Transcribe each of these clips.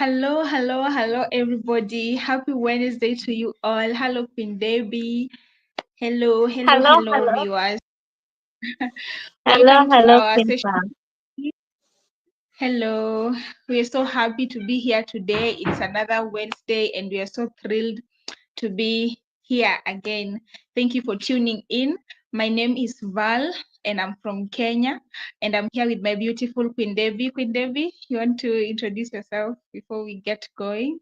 Hello, hello, hello, everybody. Happy Wednesday to you all. Hello, Queen Debbie. Hello, hello, Hello, hello, hello, viewers. hello, Welcome to hello, our session. Quinta. Hello, we are so happy to be here today. It's another Wednesday, and we are so thrilled to be here again. Thank you for tuning in. My name is Val, and I'm from Kenya, and I'm here with my beautiful Queen Debbie. Queen Debbie, you want to introduce yourself before we get going?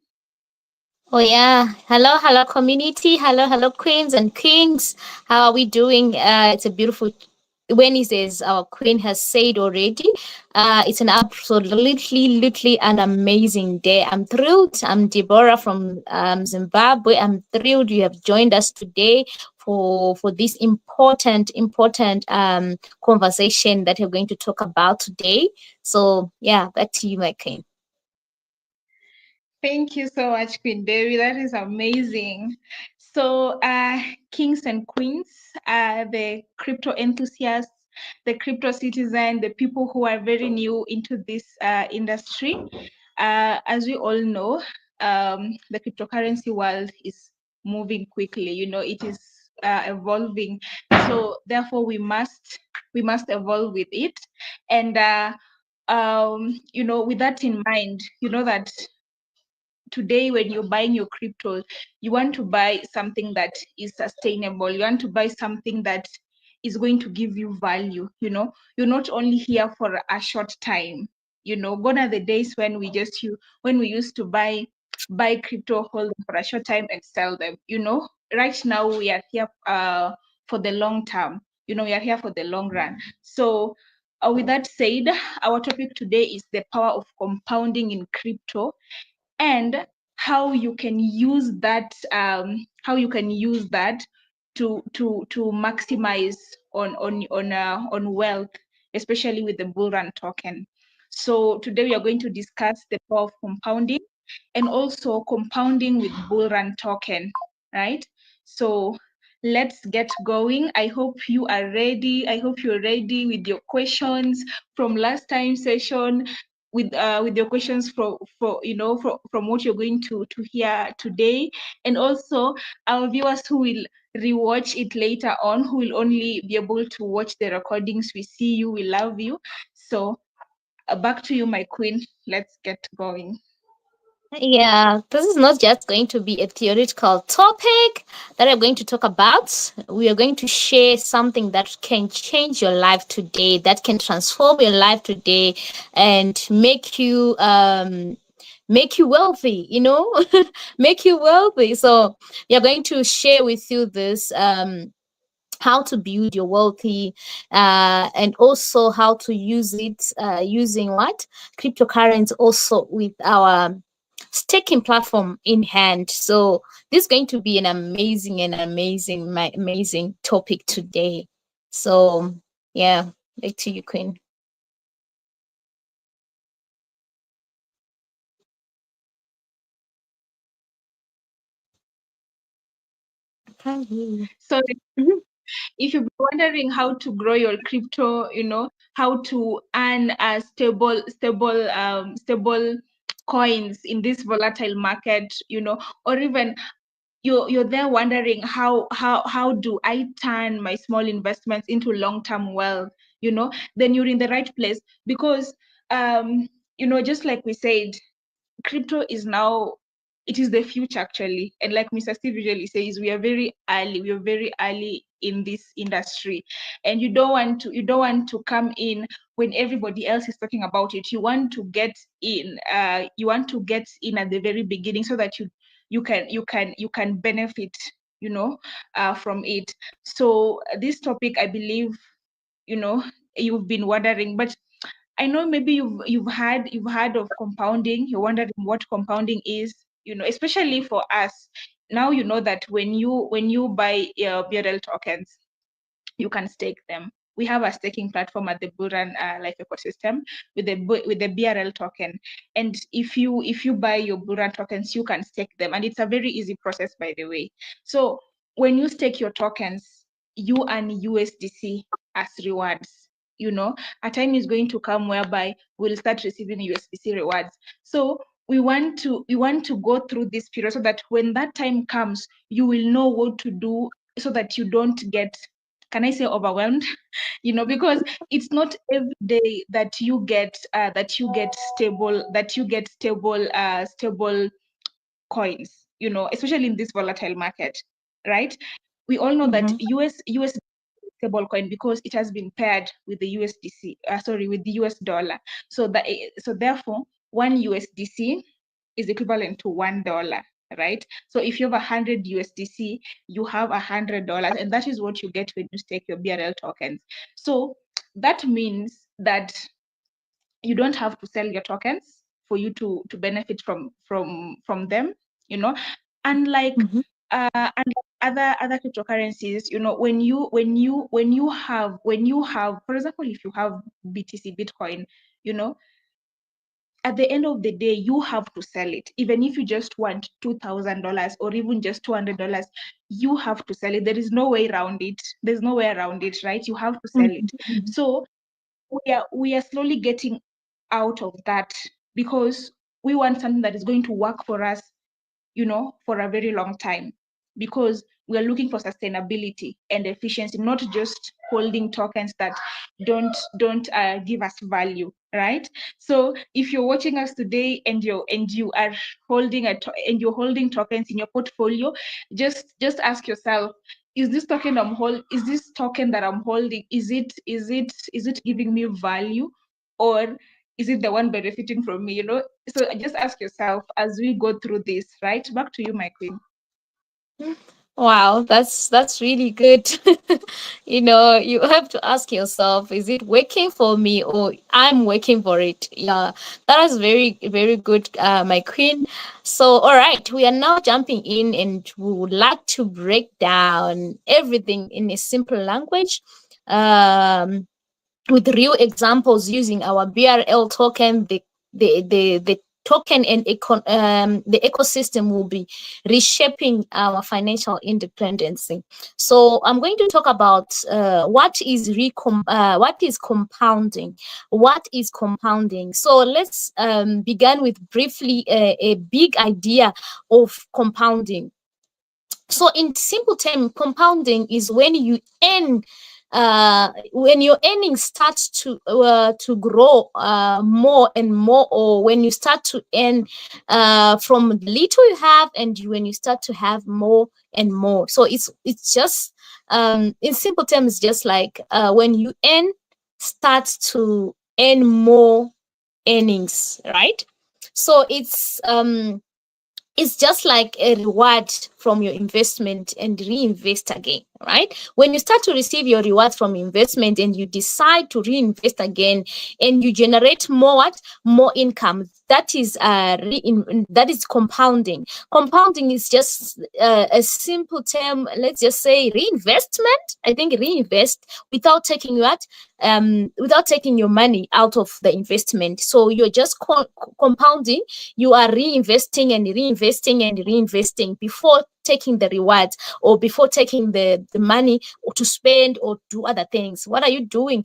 Oh yeah, hello, hello, community. Hello, hello, queens and kings. How are we doing? It's a beautiful Wednesday, as our queen has said already. It's an absolutely, literally an amazing day. I'm thrilled. I'm Deborah from Zimbabwe. I'm thrilled you have joined us today for this important conversation that we're going to talk about today. So yeah, back to you, my queen. Thank you so much, Queen Debbie. That is amazing. So, kings and queens, the crypto enthusiasts, the crypto citizen, the people who are very new into this industry. As we all know, the cryptocurrency world is moving quickly. You know, it is evolving. So, therefore, we must evolve with it. And with that in mind, you know that today when you're buying your crypto, you want to buy something that is sustainable. You want to buy something that is going to give you value. You're not only here for a short time. Gone are the days when we used to buy crypto, hold them for a short time and sell them. Right now we are here for the long term. We are here for the long run. So with that said, our topic today is the power of compounding in crypto, and how you can use that to maximize on wealth, especially with the Bullrun token. So today we are going to discuss the power of compounding and also compounding with Bullrun token, right? So let's get going. I hope you are ready. I hope you're ready with your questions from last time session, with your questions from what you're going to hear today, and also our viewers who will rewatch it later on, who will only be able to watch the recordings. We see you, we love you. So back to you, my queen. Let's get going. Yeah, this is not just going to be a theoretical topic that I'm going to talk about. We are going to share something that can change your life today, that can transform your life today, and make you wealthy. Make you wealthy. So we are going to share with you this how to build your wealthy, and also how to use it, using what cryptocurrency, also with our staking platform in hand. So this is going to be an amazing topic today. So yeah, back to you, queen. I can't hear you. So Mhm. if you're wondering how to grow your crypto, how to earn a stable coins in this volatile market, or even you're there wondering how do I turn my small investments into long-term wealth, then you're in the right place, because just like we said, crypto is now, it is the future actually. And like Mr. Steve usually says, we are very early in this industry, and you don't want to come in when everybody else is talking about it. You want to get in at the very beginning, so that you can benefit, you know from it. So this topic, I believe, you know you've been wondering, but I know maybe you've heard of compounding. You're wondering what compounding is, especially for us. Now you know that when you buy BRL tokens, you can stake them. We have a staking platform at the Bullrun Life ecosystem with the BRL token, and if you buy your Bullrun tokens, you can stake them, and it's a very easy process, by the way. So when you stake your tokens, you earn USDC as rewards. A time is going to come whereby we'll start receiving USDC rewards. So we want to go through this period so that when that time comes, you will know what to do so that you don't get, can I say, overwhelmed? Because it's not every day that you get stable coins, especially in this volatile market, right? We all know that Mm-hmm. US stable coin because it has been paired with the USDC, with the US dollar. So therefore, one USDC is equivalent to $1, right? So if you have 100 USDC, you have $100, and that is what you get when you stake your BRL tokens. So that means that you don't have to sell your tokens for you to benefit from them, unlike Mm-hmm. other cryptocurrencies. When you have, for example, if you have BTC, Bitcoin, you know at the end of the day, you have to sell it. Even if you just want $2,000 or even just $200, you have to sell it. There is no way around it. There's no way around it, right? You have to sell it. Mm-hmm. So we are slowly getting out of that because we want something that is going to work for us, for a very long time, because we are looking for sustainability and efficiency, not just holding tokens that don't give us value, right? So if you're watching us today and you are holding and you're holding tokens in your portfolio, just ask yourself, is this token that I'm holding, is it giving me value, or is it the one benefiting from me? So just ask yourself as we go through this, right? Back to you, my queen. Wow, that's really good. You have to ask yourself, is it working for me or I'm working for it? Yeah, that is very, very good, my queen. So, all right, we are now jumping in and we would like to break down everything in a simple language. Um, with real examples using our BRL token, the token and the ecosystem will be reshaping our financial independence. So I'm going to talk about what is compounding. What is compounding? So let's begin with briefly a big idea of compounding. So in simple term, compounding is when your earnings start to grow more and more, or when you start to earn from the little you have, and when you start to have more and more. So it's just in simple terms, just like when you start to earn more earnings, right? So it's just like a reward from your investment and reinvest again, right? When you start to receive your reward from investment and you decide to reinvest again, and you generate more income, that is compounding. Compounding is just a simple term. Let's just say reinvestment. I think reinvest without taking your money out of the investment. So you're just compounding. You are reinvesting and reinvesting and reinvesting before taking the rewards, or before taking the money or to spend or do other things. What are you doing?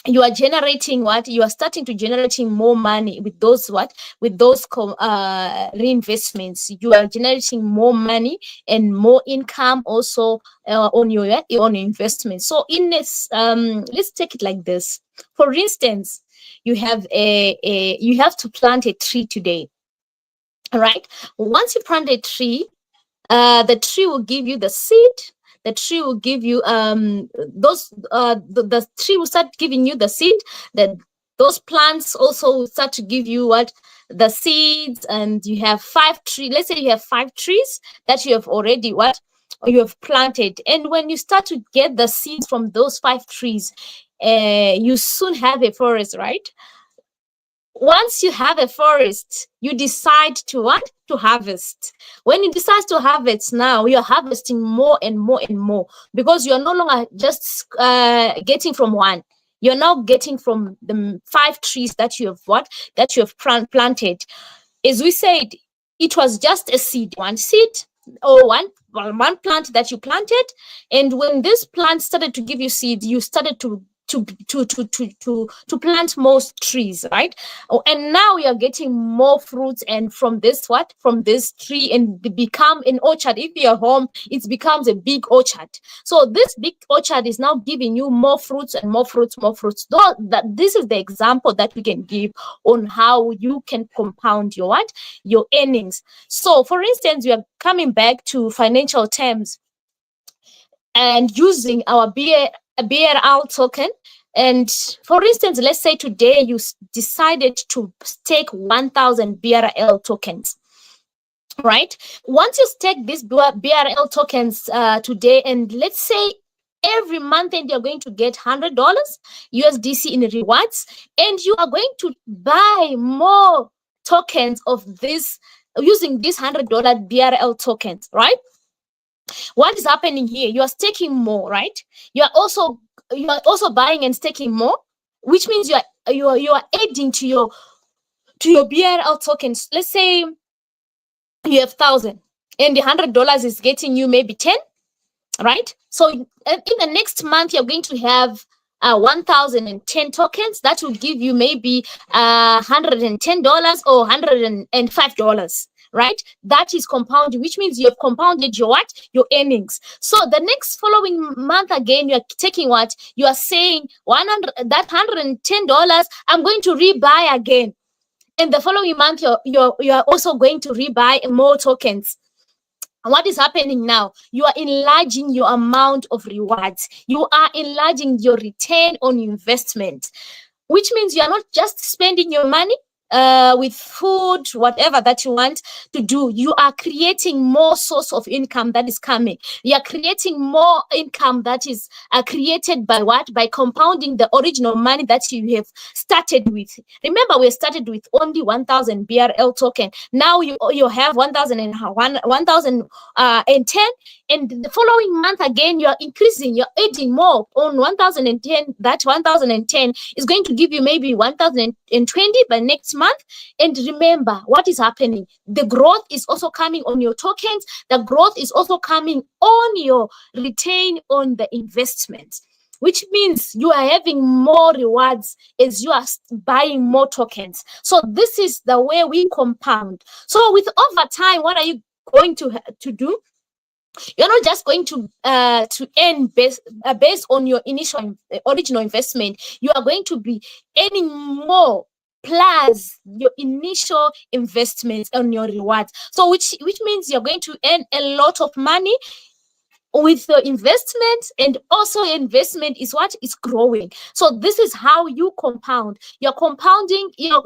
You are generating you are starting to generating more money with those reinvestments. You are generating more money and more income also on your investment. So in this, let's take it like this. For instance, you have you have to plant a tree today. All right. Once you plant a tree, the tree will give you the seed. The tree will give you the tree will start giving you the seed. That those plants also will start to give you the seeds. And you have 5 trees. Let's say you have 5 trees that you have already you have planted. And when you start to get the seeds from those 5 trees, you soon have a forest, right? Once you have a forest, you decide to harvest. When you decide to harvest, now you're harvesting more and more and more, because you're no longer just getting from one. You're now getting from the 5 trees that you have planted. As we said, it was just a seed, one seed, or one plant that you planted. And when this plant started to give you seed, you started to to plant more trees, right? Oh, and now we are getting more fruits, and from this tree, and become an orchard. If you're home, it becomes a big orchard. So this big orchard is now giving you more fruits and more fruits, more fruits. Though that this is the example that we can give on how you can compound your earnings. So for instance, we are coming back to financial terms and using our BRL token. And for instance, let's say today you decided to stake 1,000 BRL tokens, right? Once you stake these BRL tokens today, and let's say every month, and you're going to get $100 USDC in rewards, and you are going to buy more tokens of this using these $100 BRL tokens, right? What is happening here? You are staking more, right? You are also buying and staking more, which means you are adding to your BRL tokens. Let's say you have 1,000, and the $100 is getting you maybe 10, right? So in the next month, you're going to have 1,010 tokens. That will give you maybe $110 or $105, right? That is compounding, which means you have compounded your earnings. So the next following month again, you are taking what? You are saying that $110, I'm going to rebuy again. And the following month, you are also going to rebuy more tokens. What is happening now? You are enlarging your amount of rewards. You are enlarging your return on investment, which means you are not just spending your money with food, whatever that you want to do. You are creating more source of income that is coming. You are creating more income that is created by what? By compounding the original money that you have started with. Remember, we started with only 1,000 BRL token. Now you have 1,010, and the following month again, you are increasing, you're adding more on 1,010. That 1,010 is going to give you maybe 1,020 by next month. And remember what is happening. The growth is also coming on your tokens. The growth is also coming on your return on the investment, which means you are having more rewards as you are buying more tokens. So this is the way we compound. So with over time, what are you going to do? You're not just going to earn based on your original investment. You are going to be earning more plus your initial investments on your rewards. So which means you're going to earn a lot of money with your investment, and also your investment is what is growing. So this is how you compound. You're compounding. You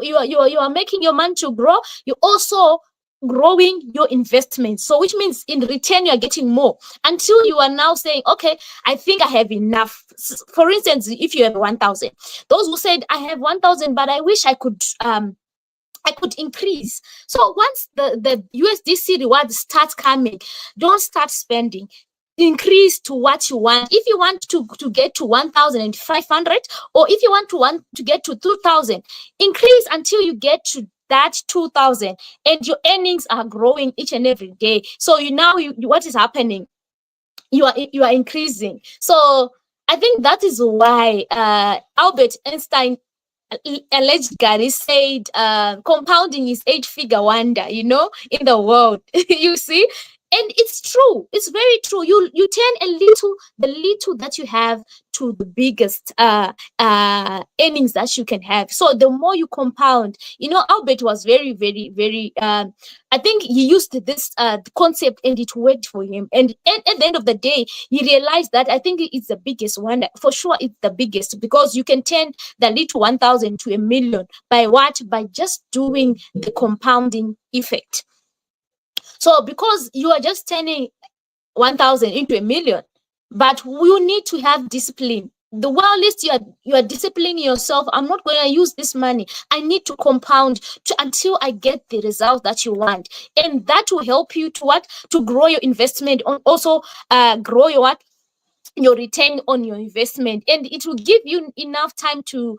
are making your money to grow. You also growing your investment. So which means in return you are getting more, until you are now saying, okay, I think I have enough. For instance, if you have 1,000, those who said I have 1,000 but I wish I could increase. So once the USDC reward starts coming, don't start spending. Increase to what you want. If you want to get to 1,500, or if you want to get to 2,000, increase until you get to that 2,000, and your earnings are growing each and every day. So what is happening? You are increasing. So I think that is why Albert Einstein allegedly said compounding is 8-figure wonder, in the world. You see. And it's true. It's very true. You turn the little that you have to the biggest earnings that you can have. So the more you compound, Albert was very, very, very. I think he used this concept, and it worked for him. And at the end of the day, he realized that I think it's the biggest one. For sure, it's the biggest, because you can turn the little 1,000 to 1,000,000 by what? By just doing the compounding effect. So because you are just turning 1,000 into 1,000,000, but you need to have discipline. The while least you are disciplining yourself. I'm not going to use this money. I need to compound until I get the result that you want, and that will help you to grow your investment, also grow your return on your investment, and it will give you enough time to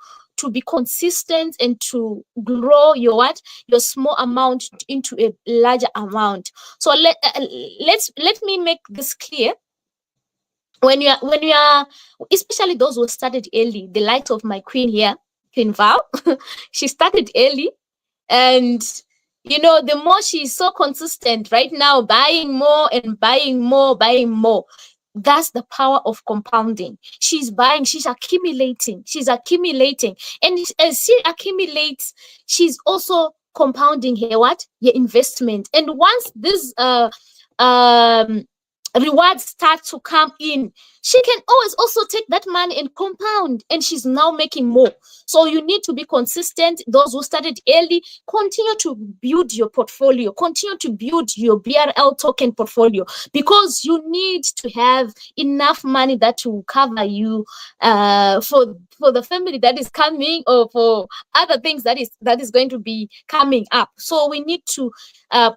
be consistent and to grow your small amount into a larger amount. So let me make this clear. when you are, especially those who started early, the likes of my queen here, Queen Val, she started early, and you know, the more she's so consistent right now, buying more and buying more, buying more. That's the power of compounding. She's buying, she's accumulating. And as she accumulates, she's also compounding her what? Her investment. And once this um rewards start to come in, she can always also take that money and compound, and she's now making more. So you need to be consistent. Those who started early, continue to build your portfolio, continue to build your BRL token portfolio, because you need to have enough money that will cover you for the family that is coming, or for other things that is going to be coming up. So we need to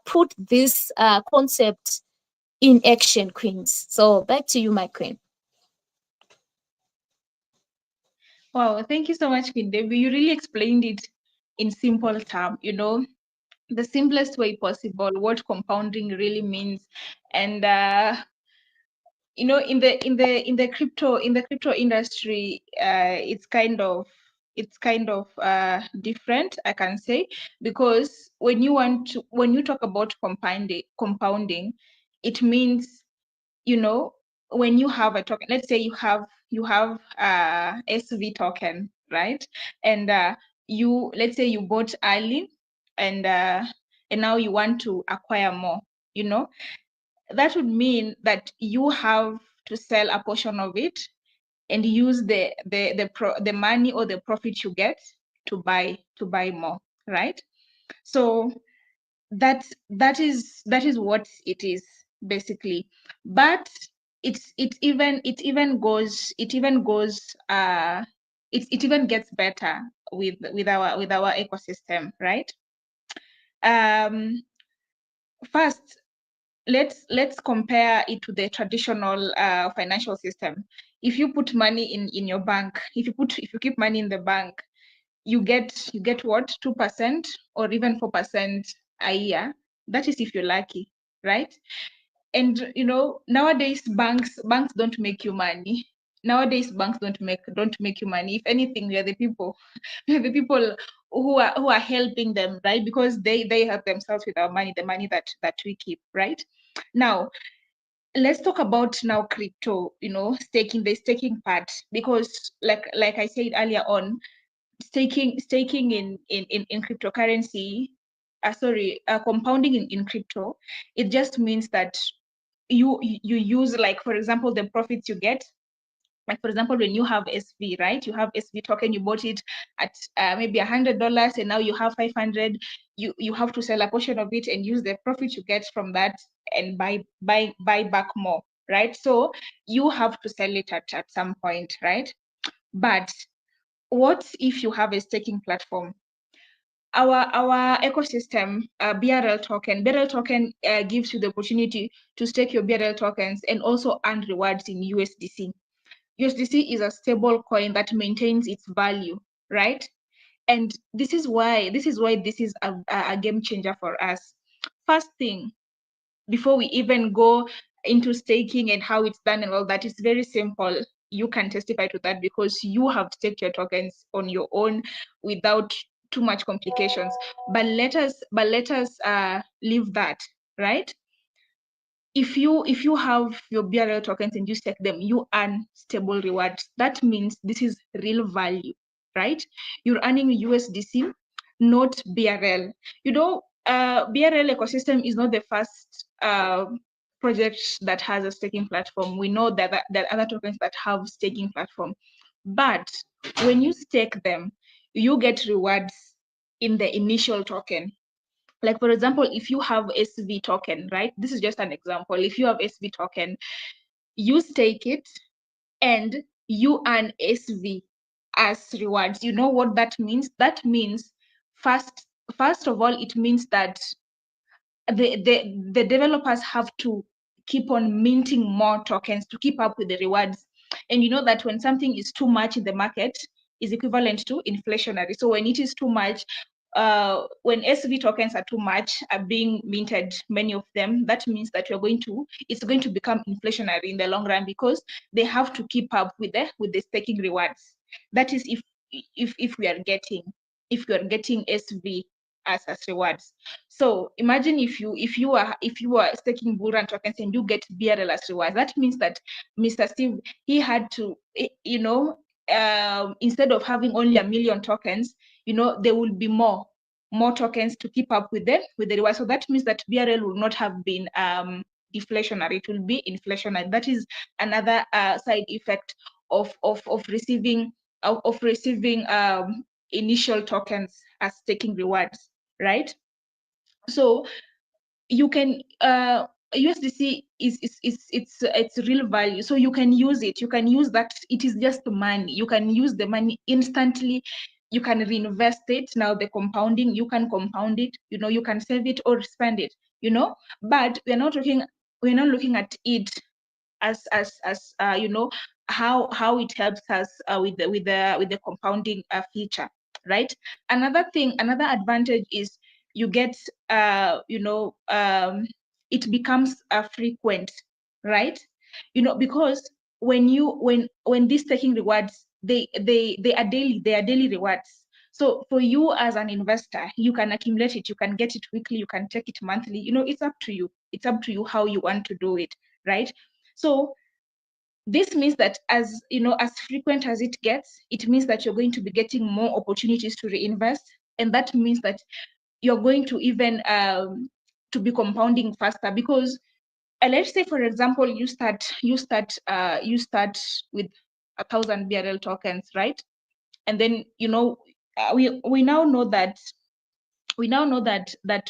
put this concept in action, queens. So back to you, my queen. Wow, thank you so much, Queen Debbie. You really explained it in simple terms, you know, the simplest way possible, what compounding really means. And you know, in the crypto industry, it's kind of different, I can say, because when you talk about compounding, it means, you know, when you have a token, let's say you have SV token, right? And you, let's say you bought early, and now you want to acquire more, you know, that would mean that you have to sell a portion of it and use the money or the profit you get to buy more, right? So that is what it is basically. But it even goes it even gets better with our ecosystem, right? um First, let's compare it to the traditional financial system. If you put money in your bank, if you keep money in the bank, you get what, 2% or even 4% a year. That is if you're lucky, right? And you know, nowadays banks don't make you money. Nowadays banks don't make you money. If anything, we are the people we are the people who are helping them, right? Because they help themselves with our money, the money that we keep, right? Now let's talk about now crypto, you know, the staking part, because like I said earlier on, staking in cryptocurrency, compounding in crypto, it just means that you use, like, for example, the profits you get. Like, for example, when you have SV, right? You have SV token, you bought it at maybe $100, and now you have 500. You have to sell a portion of it and use the profit you get from that and buy back more, right? So you have to sell it at some point, right? But what if you have a staking platform? Our ecosystem, BRL token gives you the opportunity to stake your BRL tokens and also earn rewards in USDC. USDC is a stable coin that maintains its value, right? And this is a game changer for us. First thing, before we even go into staking and how it's done and all that, is very simple. You can testify to that because you have staked your tokens on your own without too much complications. But let us leave that, right? If you have your BRL tokens and you stake them, you earn stable rewards. That means this is real value, right? You're earning USDC, not BRL. You know, BRL ecosystem is not the first project that has a staking platform. We know that other tokens that have staking platform, but when you stake them, you get rewards in the initial token. Like, for example, if you have SV token, right? This is just an example. If you have SV token, you stake it and you earn SV as rewards. You know what that means? That means first of all, it means that the developers have to keep on minting more tokens to keep up with the rewards. And you know that when something is too much in the market, is equivalent to inflationary. So when it is too much, when SV tokens are too much, are being minted, many of them, that means that it's going to become inflationary in the long run, because they have to keep up with the staking rewards. That is if we are getting SV as rewards. So imagine if you are staking Bullrun tokens and you get BRL as rewards. That means that Mr. Steve, he had to, instead of having only 1 million tokens, there will be more tokens to keep up with the reward. So that means that BRL will not have been deflationary, it will be inflationary. That is another side effect of receiving initial tokens as staking rewards, right? So you can USDC is it's real value, so you can use it. You can use that. It is just money. You can use the money instantly. You can reinvest it. Now the compounding, you can compound it. You can save it or spend it. But we're not looking at it as how it helps us with the compounding feature, right? Another advantage is you get it becomes frequent, right? Because when these taking rewards, they are daily rewards. So for you as an investor, you can accumulate it, you can get it weekly, you can take it monthly. It's up to you. It's up to you how you want to do it, right? So this means that as frequent as it gets, it means that you're going to be getting more opportunities to reinvest, and that means that you're going to even to be compounding faster. Because let's say, for example, you start with 1,000 BRL tokens, right? And then we now know that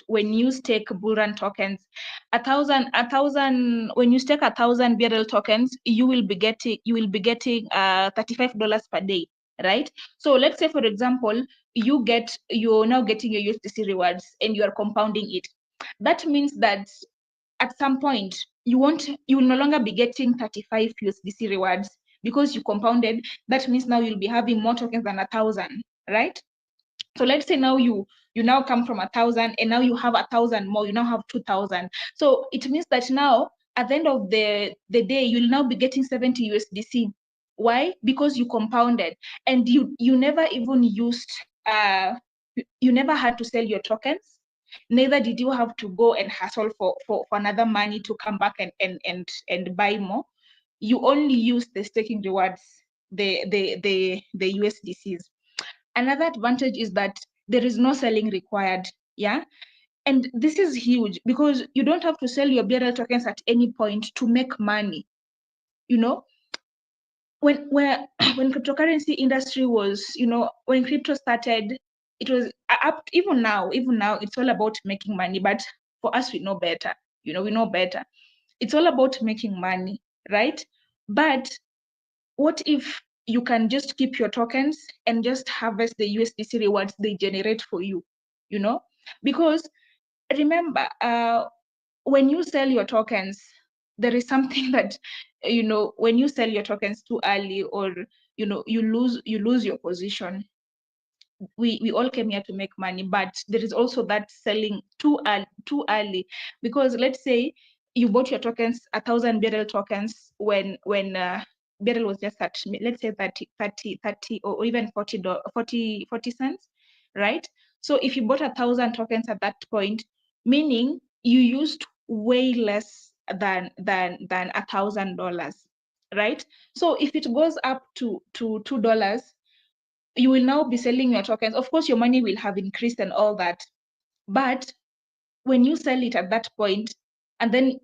when you stake Bullrun tokens, when you stake 1,000 BRL tokens, you will be getting $35 per day, right? So let's say, for example, you're now getting your USDC rewards and you are compounding it. That means that at some point you will no longer be getting 35 USDC rewards because you compounded. That means now you'll be having more tokens than 1,000, right? So let's say now you now come from 1,000 and now you have 1,000 more, you now have 2,000. So it means that now at the end of the day, you'll now be getting 70 USDC. Why? Because you compounded, and you never even used, you never had to sell your tokens. Neither did you have to go and hustle for another money to come back and buy more. You only use the staking rewards, the USDCs. Another advantage is that there is no selling required. Yeah. And this is huge because you don't have to sell your BRL tokens at any point to make money. When cryptocurrency industry was, when crypto started, it was up. Even now, it's all about making money. But for us, we know better. We know better. It's all about making money, right? But what if you can just keep your tokens and just harvest the USDC rewards they generate for you, Because remember, when you sell your tokens, there is something that, when you sell your tokens too early, or, you lose your position. We all came here to make money, but there is also that selling too early, because let's say you bought your tokens, 1,000 BRL tokens, when BRL was just at, let's say 30 or even 40 cents, right? So if you bought 1,000 tokens at that point, meaning you used way less than $1,000, right? So if it goes up to $2, you will now be selling your tokens. Of course, your money will have increased and all that. But when you sell it at that point, and then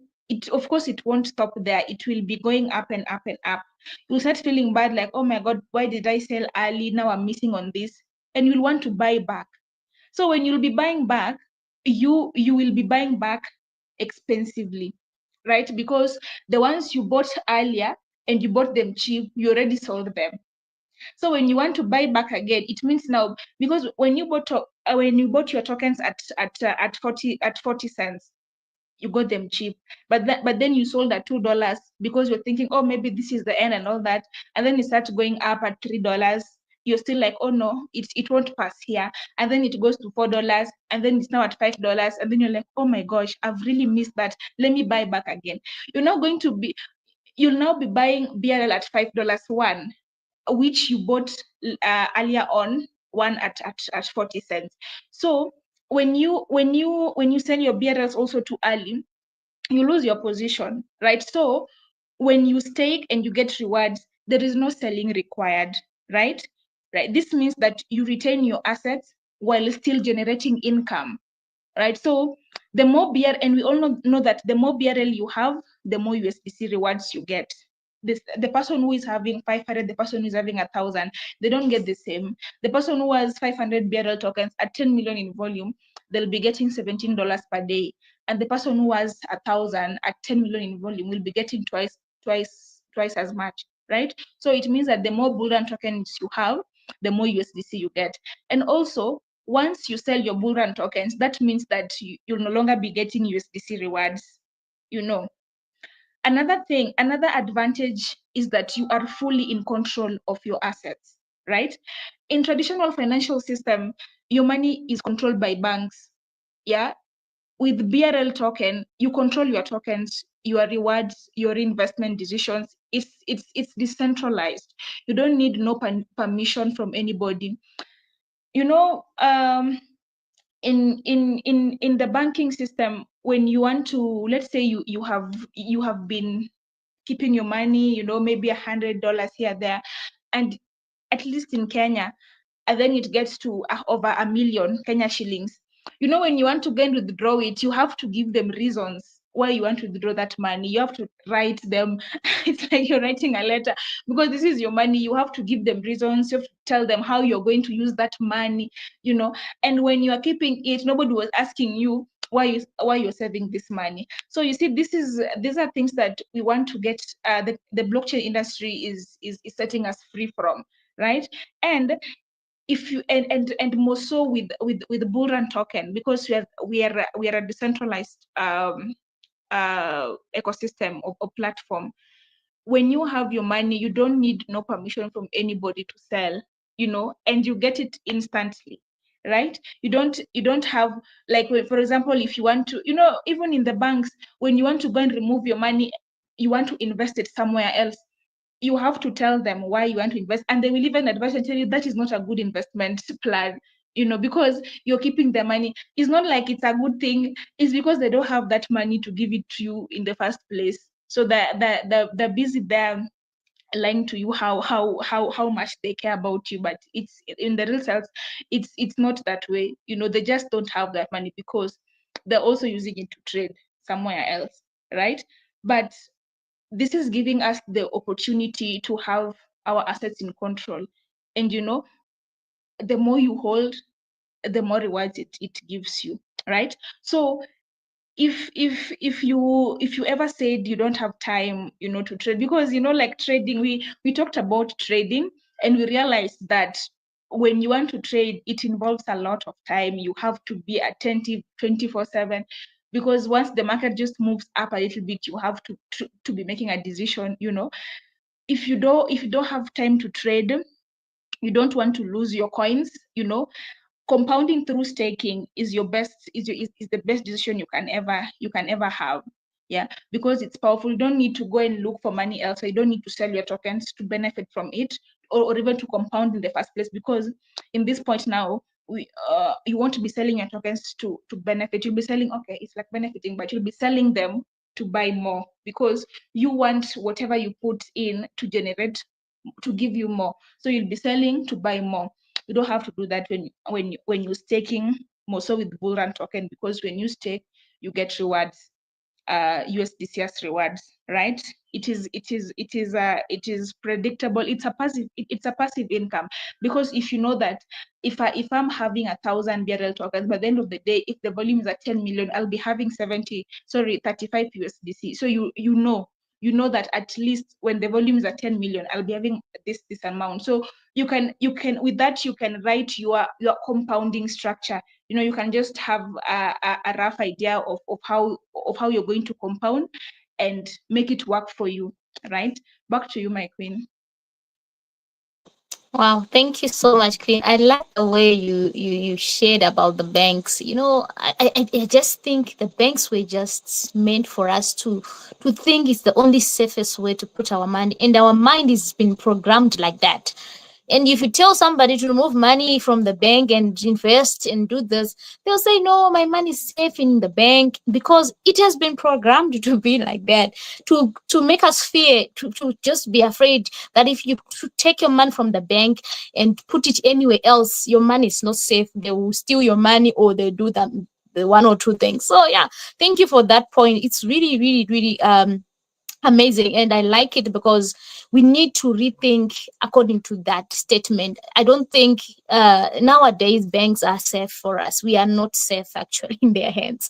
of course, it won't stop there. It will be going up and up and up. You'll start feeling bad, like, oh my God, why did I sell early? Now I'm missing on this. And you'll want to buy back. So when you'll be buying back, you will be buying back expensively, right? Because the ones you bought earlier and you bought them cheap, you already sold them. So when you want to buy back again, it means now, because when you bought your tokens at 40 cents, you got them cheap, but then you sold at $2 because you're thinking, oh, maybe this is the end and all that, and then it starts going up at $3. you're still like, oh no, it won't pass here. And then it goes to $4, and then it's now at $5, and then you're like, oh my gosh, I've really missed that. Let me buy back again. You'll now be buying BRL at $5 one, which you bought earlier on, one at 40 cents. So when you sell your BRLs also too early, you lose your position, right? So when you stake and you get rewards, there is no selling required, right? Right. This means that you retain your assets while still generating income, right? So the more BRL, and we all know that the more BRL you have, the more USDC rewards you get. The person who is having 500, the person who is having 1,000, they don't get the same. The person who has 500 BRL tokens at 10 million in volume, they'll be getting $17 per day. And the person who has 1,000 at 10 million in volume will be getting twice as much, right? So it means that the more Bullrun tokens you have, the more USDC you get. And also, once you sell your Bullrun tokens, that means that you'll no longer be getting USDC rewards, you know. Another advantage is that you are fully in control of your assets, right? In traditional financial system, your money is controlled by banks. Yeah. With BRL token, you control your tokens, your rewards, your investment decisions. It's decentralized. You don't need no permission from anybody. You know, in the banking system, when you want to, let's say you have been keeping your money, you know, maybe $100 here there, and at least in Kenya, and then it gets to over 1,000,000 Kenya shillings. You know, when you want to go and withdraw it, you have to give them reasons why you want to withdraw that money. You have to write them. It's like you're writing a letter, because this is your money. You have to give them reasons. You have to tell them how you're going to use that money, you know. And when you are keeping it, nobody was asking you why you're saving this money. So you see, these are things that we want to get. The blockchain industry is setting us free from, right? And if you and more so with the Bullrun token, because we are a decentralized ecosystem or platform. When you have your money, you don't need no permission from anybody to sell, you know, and you get it instantly, right? You don't have, like, for example, if you want to, you know, even in the banks, when you want to go and remove your money, you want to invest it somewhere else, you have to tell them why you want to invest, and they will even advise and tell you that is not a good investment plan, you know, because you're keeping the money. It's not like it's a good thing, it's because they don't have that money to give it to you in the first place. So they're busy there lying to you how much they care about you, but it's in the real sense, it's not that way, you know. They just don't have that money because they're also using it to trade somewhere else, right? But this is giving us the opportunity to have our assets in control. And you know, the more you hold, the more rewards it gives you, right? So if you ever said you don't have time, you know, to trade, because, you know, like trading, we talked about trading, and we realized that when you want to trade, it involves a lot of time. You have to be attentive 24/7, because once the market just moves up a little bit, you have to be making a decision, you know. If you don't have time to trade, you don't want to lose your coins, you know, compounding through staking is the best decision you can ever have. Yeah, because it's powerful. You don't need to go and look for money elsewhere. You don't need to sell your tokens to benefit from it, or even to compound in the first place, because in this point now, you want to be selling your tokens to benefit. You'll be selling, okay, it's like benefiting, but you'll be selling them to buy more, because you want whatever you put in to give you more. So you'll be selling to buy more. You don't have to do that when you're staking, more so with Bullrun token, because when you stake, you get rewards, USDC as rewards, right? It is predictable. It's a passive income, because if you know that if I'm having 1,000 BRL tokens, by the end of the day, if the volume is at 10 million, I'll be having 35 USDC. So you know that at least when the volume is at 10 million, I'll be having this amount. So you can with that, you can write your compounding structure. You know, you can just have a rough idea of how you're going to compound and make it work for you, right? Back to you, my queen. Wow, thank you so much, Queen. I like the way you shared about the banks. You know, I just think the banks were just meant for us to think it's the only safest way to put our money, and our mind is been programmed like that. And if you tell somebody to remove money from the bank and invest and do this, they'll say, no, my money is safe in the bank because it has been programmed to be like that, to make us fear, to just be afraid that if you take your money from the bank and put it anywhere else, your money is not safe. They will steal your money or they'll do that the one or two things. So yeah, thank you for that point. It's really, really, really amazing, and I like it because we need to rethink according to that statement. I don't think nowadays banks are safe for us. We are not safe actually in their hands.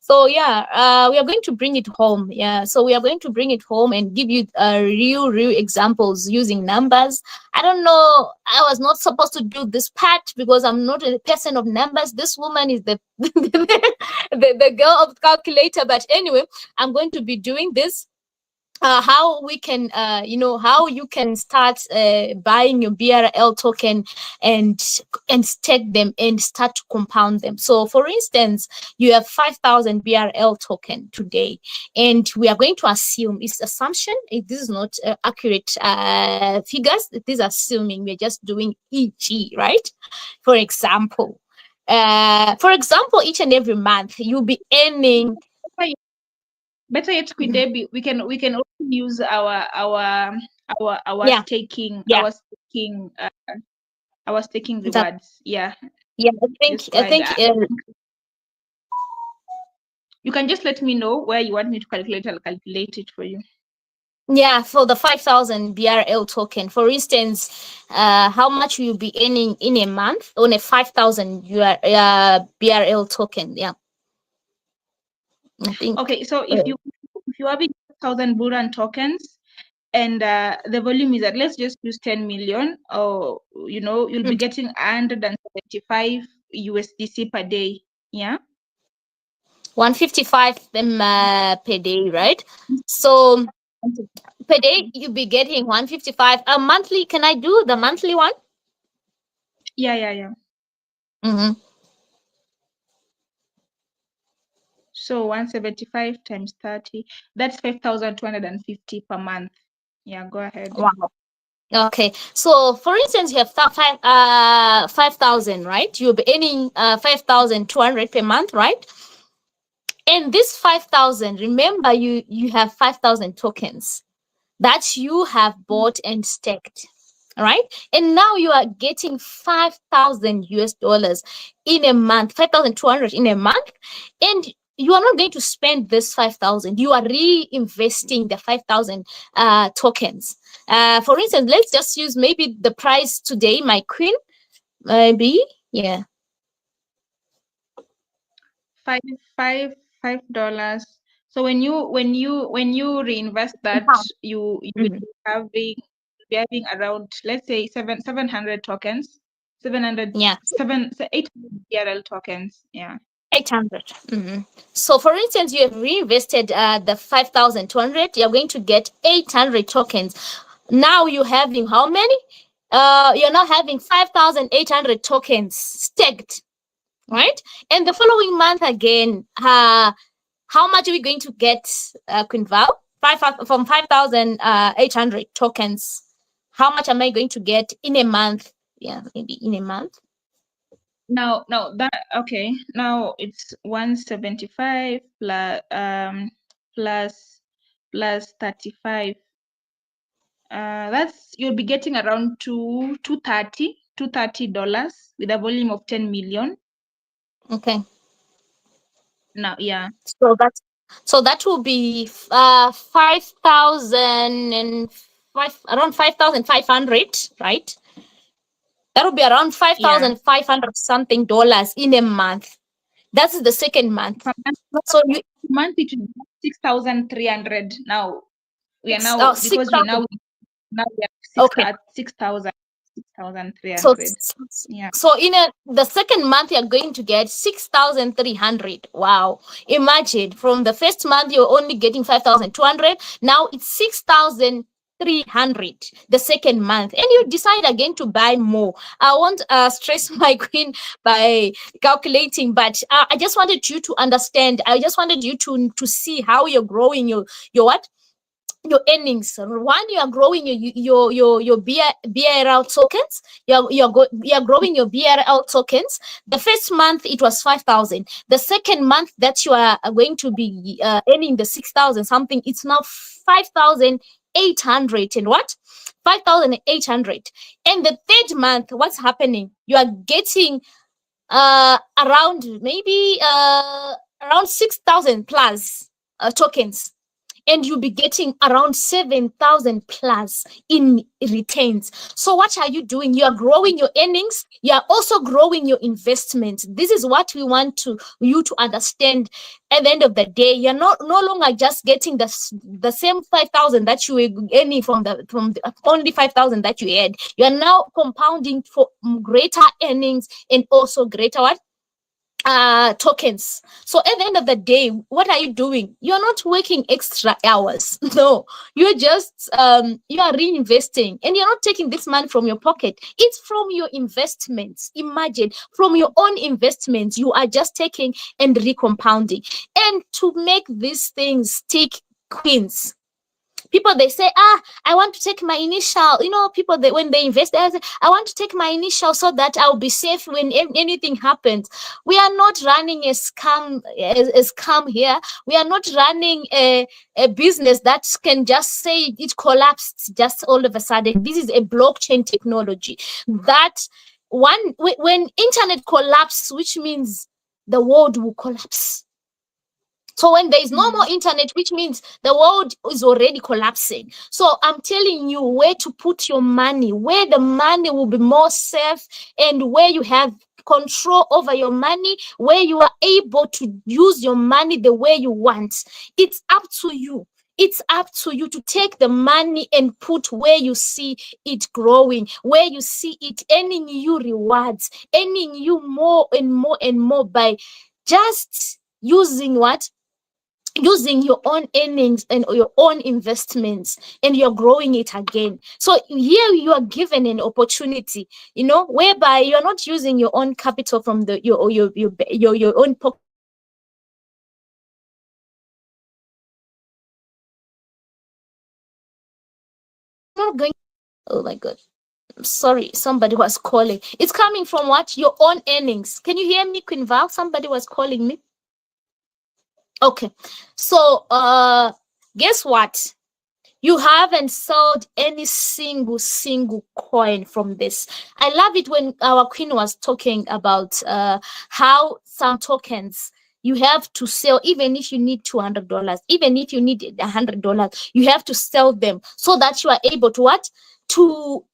So yeah, we are going to bring it home. Yeah, so we are going to bring it home and give you real examples using numbers. I don't know, I was not supposed to do this part because I'm not a person of numbers. This woman is the the girl of calculator, but anyway, I'm going to be doing this. How we can how you can start buying your BRL token and stake them and start to compound them. So for instance, you have 5,000 BRL token today, and we are going to assume, it's assumption, this is not accurate figures, it is assuming, we're just doing EG, right? For example, each and every month you'll be earning. Better yet, Queen Debbie, we can also use our Yeah, staking yeah, our staking that, rewards. Yeah, yeah, just go I ahead. think You can just let me know where you want me to calculate. I'll calculate it for you. yeah, for the 5,000 BRL token, for instance, how much will you be earning in a month on a 5,000 BRL token? Yeah, I think. Okay, so if you have 1,000 Bullrun tokens and the volume is at, let's just use 10 million, or you'll be getting 175 USDC per day. Yeah. 155 per day, right? So per day you'll be getting 155. A monthly, can I do the monthly one? Yeah. Mm-hmm. So 175 times 30, that's 5,250 per month. Yeah, go ahead. Wow. Okay, so for instance, you have 5,000, right? You'll be earning 5,200 per month, right? And this 5,000, remember, you have 5,000 tokens that you have bought and staked, right? And now you are getting 5,000 US dollars in a month, 5,200 in a month, and you are not going to spend this 5,000. You are reinvesting the 5,000 tokens. For instance, let's just use maybe the price today, my queen, maybe, yeah. Five five $5. So when you reinvest that, Compound. you will Mhm. be having around, let's say, 700 tokens, 700 Yeah. 800 BRL tokens. Yeah. 800. Mhm. So, for instance, you have reinvested the 5,200, you're going to get 800 tokens. Now you're having how many? You're now having 5,800 tokens staked, right? And the following month again, how much are we going to get, Queen Val? From 5,800 tokens. How much am I going to get in a month? Yeah, maybe in a month. Now that, okay, now it's 175 plus 35. That's, you'll be getting around $230 with a volume of 10 million. Okay. Now, yeah. So that will be 5,005, around 5,500, right? That will be around Yeah. 5,500 something dollars in a month. That's the second month. Per month, So you month it will be 6,300. Now we are it's now, six because thousand. we are Okay. 6,000, So 6,300. Yeah. in the second month you're going to get 6,300. Wow! Imagine, from the first month you're only getting 5,200. Now it's 6,000. 300 the second month, and you decide again to buy more. I won't stress my queen by calculating, but I just wanted you to understand. I just wanted you to see how you're growing your what, your earnings. One, you are growing your BRL tokens. You're growing your BRL tokens. The first month it was 5,000. The second month that you are going to be earning the 6,000 something, it's now 5,800 and what? 5,800. And the third month, what's happening? You are getting around maybe around 6,000 plus tokens, and you'll be getting around 7,000 plus in returns. So what are you doing? You are growing your earnings. You are also growing your investments. This is what we want you to understand. At the end of the day, you're no longer just getting the same 5,000 that you were earning from the only 5,000 that you had. You are now compounding for greater earnings and also greater what? Tokens. So at the end of the day, what are you doing? You're not working extra hours. No, you're just you are reinvesting, and you're not taking this money from your pocket. It's from your investments. Imagine, from your own investments, you are just taking and recompounding. And to make these things stick, queens, people, they say, I want to take my initial, people, when they invest, they say, I want to take my initial so that I'll be safe when anything happens. We are not running a scam here. We are not running a business that can just say it collapsed just all of a sudden. This is a blockchain technology that when internet collapses, which means the world will collapse. So when there is no more internet, which means the world is already collapsing. So I'm telling you where to put your money, where the money will be more safe, and where you have control over your money, where you are able to use your money the way you want. It's up to you. It's up to you to take the money and put where you see it growing, where you see it earning you rewards, earning you more and more and more by just using what? Using your own earnings and your own investments, and you're growing it again. So here you are given an opportunity, whereby you're not using your own capital from your own pocket. Not going. Oh my God. Sorry, somebody was calling. It's coming from what? Your own earnings. Can you hear me, Queen Val? Somebody was calling me. Okay. So guess what? You haven't sold any single coin from this. I love it when our queen was talking about how some tokens you have to sell, even if you need $200, even if you need $100, you have to sell them so that you are able to what? To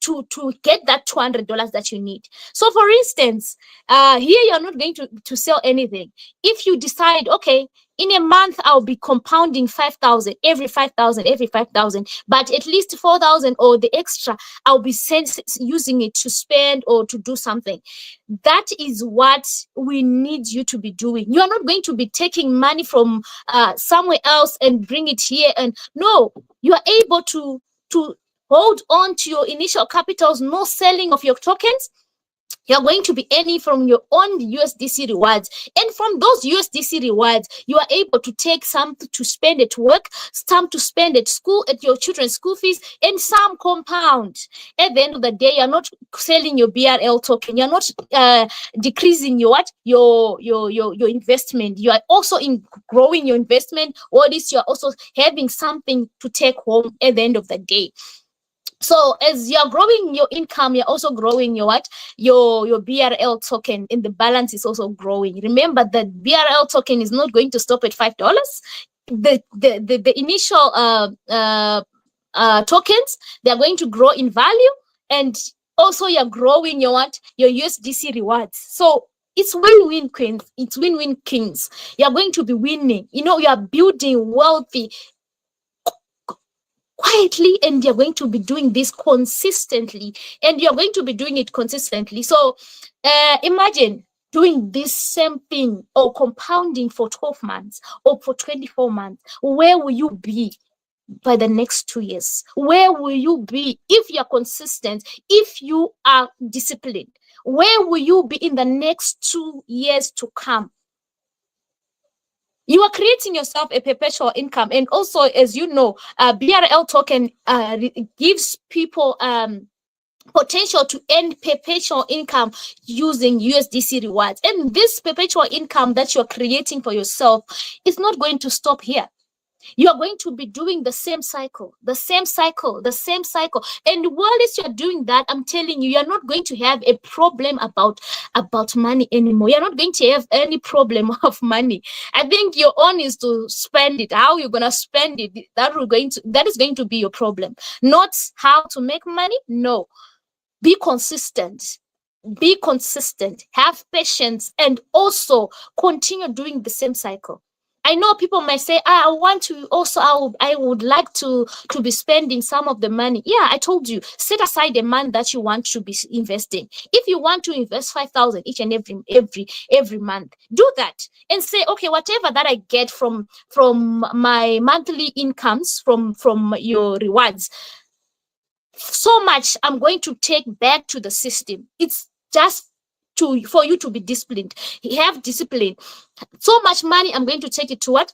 get that $200 that you need. So for instance, here you're not going to sell anything. If you decide, okay, in a month, I'll be compounding 5,000, every 5,000, every 5,000, but at least 4,000 or the extra, I'll be using it to spend or to do something. That is what we need you to be doing. You are not going to be taking money from somewhere else and bring it here. And no, you are able to hold on to your initial capitals, no selling of your tokens. You're going to be earning from your own USDC rewards. And from those USDC rewards, you are able to take some to spend at work, some to spend at school, at your children's school fees, and some compound. At the end of the day, you're not selling your BRL token. You're not decreasing your investment. You are also growing your investment. Or this, you're also having something to take home at the end of the day. So as you're growing your income, you're also growing your BRL token, and the balance is also growing. Remember that BRL token is not going to stop at $5. The initial tokens, they're going to grow in value, and also you're growing your USDC rewards. So it's win-win, queens. It's win-win, kings. You're going to be winning. You are building wealthy quietly, and you're going to be doing this consistently, and you're going to be doing it consistently. So imagine doing this same thing or compounding for 12 months or for 24 months. Where will you be? by the next 2 years? Where will you be if you're consistent, if you are disciplined? Where will you be in the next 2 years to come? You are creating yourself a perpetual income. And also, as you know, BRL token gives people potential to earn perpetual income using USDC rewards. And this perpetual income that you're creating for yourself is not going to stop here. You are going to be doing the same cycle, the same cycle, the same cycle. And while you're doing that, I'm telling you, you're not going to have a problem about money anymore. You're not going to have any problem of money. I think your own is to spend it. How you're gonna spend it, that is going to be your problem. Not how to make money. No. Be consistent. Be consistent. Have patience, and also continue doing the same cycle. I know people might say, I want to also, I would like to be spending some of the money. Yeah, I told you, set aside the money that you want to be investing. If you want to invest 5,000 each and every month, do that and say, okay, whatever that I get from my monthly incomes from your rewards, so much I'm going to take back to the system. It's just for you to be disciplined. Have discipline. So much money I'm going to take it to what?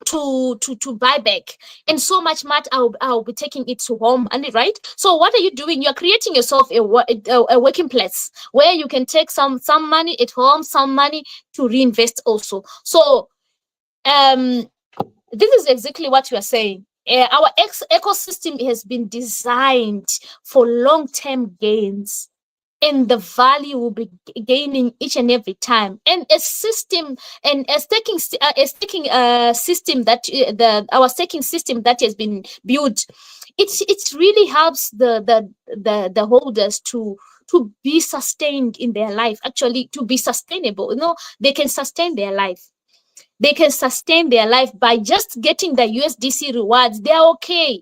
To buy back, and so much money I'll be taking it to home. And right, so what are you doing? You're creating yourself a working place where you can take some money at home, some money to reinvest also. So this is exactly what you are saying. Our ecosystem has been designed for long-term gains, and the value will be gaining each and every time. And a system, and a staking system that our staking system that has been built, it really helps the holders to be sustained in their life. Actually, to be sustainable, they can sustain their life. They can sustain their life by just getting the USDC rewards. They're okay.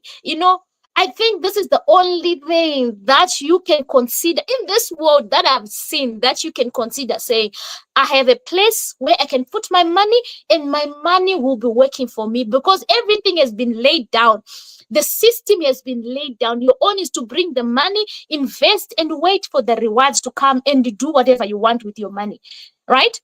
I think this is the only thing that you can consider in this world that I've seen, that you can consider saying, I have a place where I can put my money and my money will be working for me, because everything has been laid down. The system has been laid down. Your own is to bring the money, invest, and wait for the rewards to come and do whatever you want with your money, right?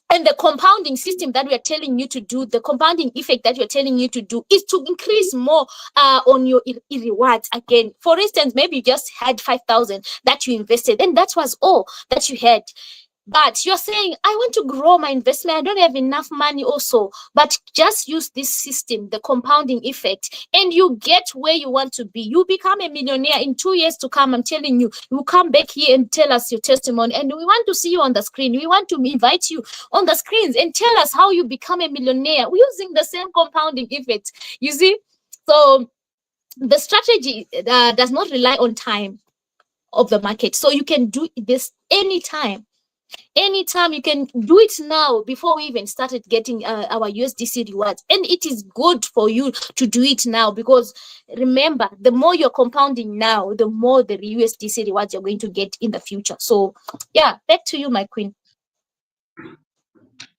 And the compounding system that we are telling you to do, the compounding effect that we're telling you to do, is to increase more on your rewards again. For instance, maybe you just had 5,000 that you invested, and that was all that you had. But you're saying, I want to grow my investment. I don't have enough money also. But just use this system, the compounding effect, and you get where you want to be. You become a millionaire in 2 years to come. I'm telling you, you come back here and tell us your testimony. And we want to see you on the screen. We want to invite you on the screens and tell us how you become a millionaire using the same compounding effect. You see? So the strategy does not rely on time of the market. So you can do this anytime. Anytime. You can do it now before we even started getting our USDC rewards. And it is good for you to do it now, because remember, the more you're compounding now, the more the USDC rewards you're going to get in the future. So yeah, back to you, my queen.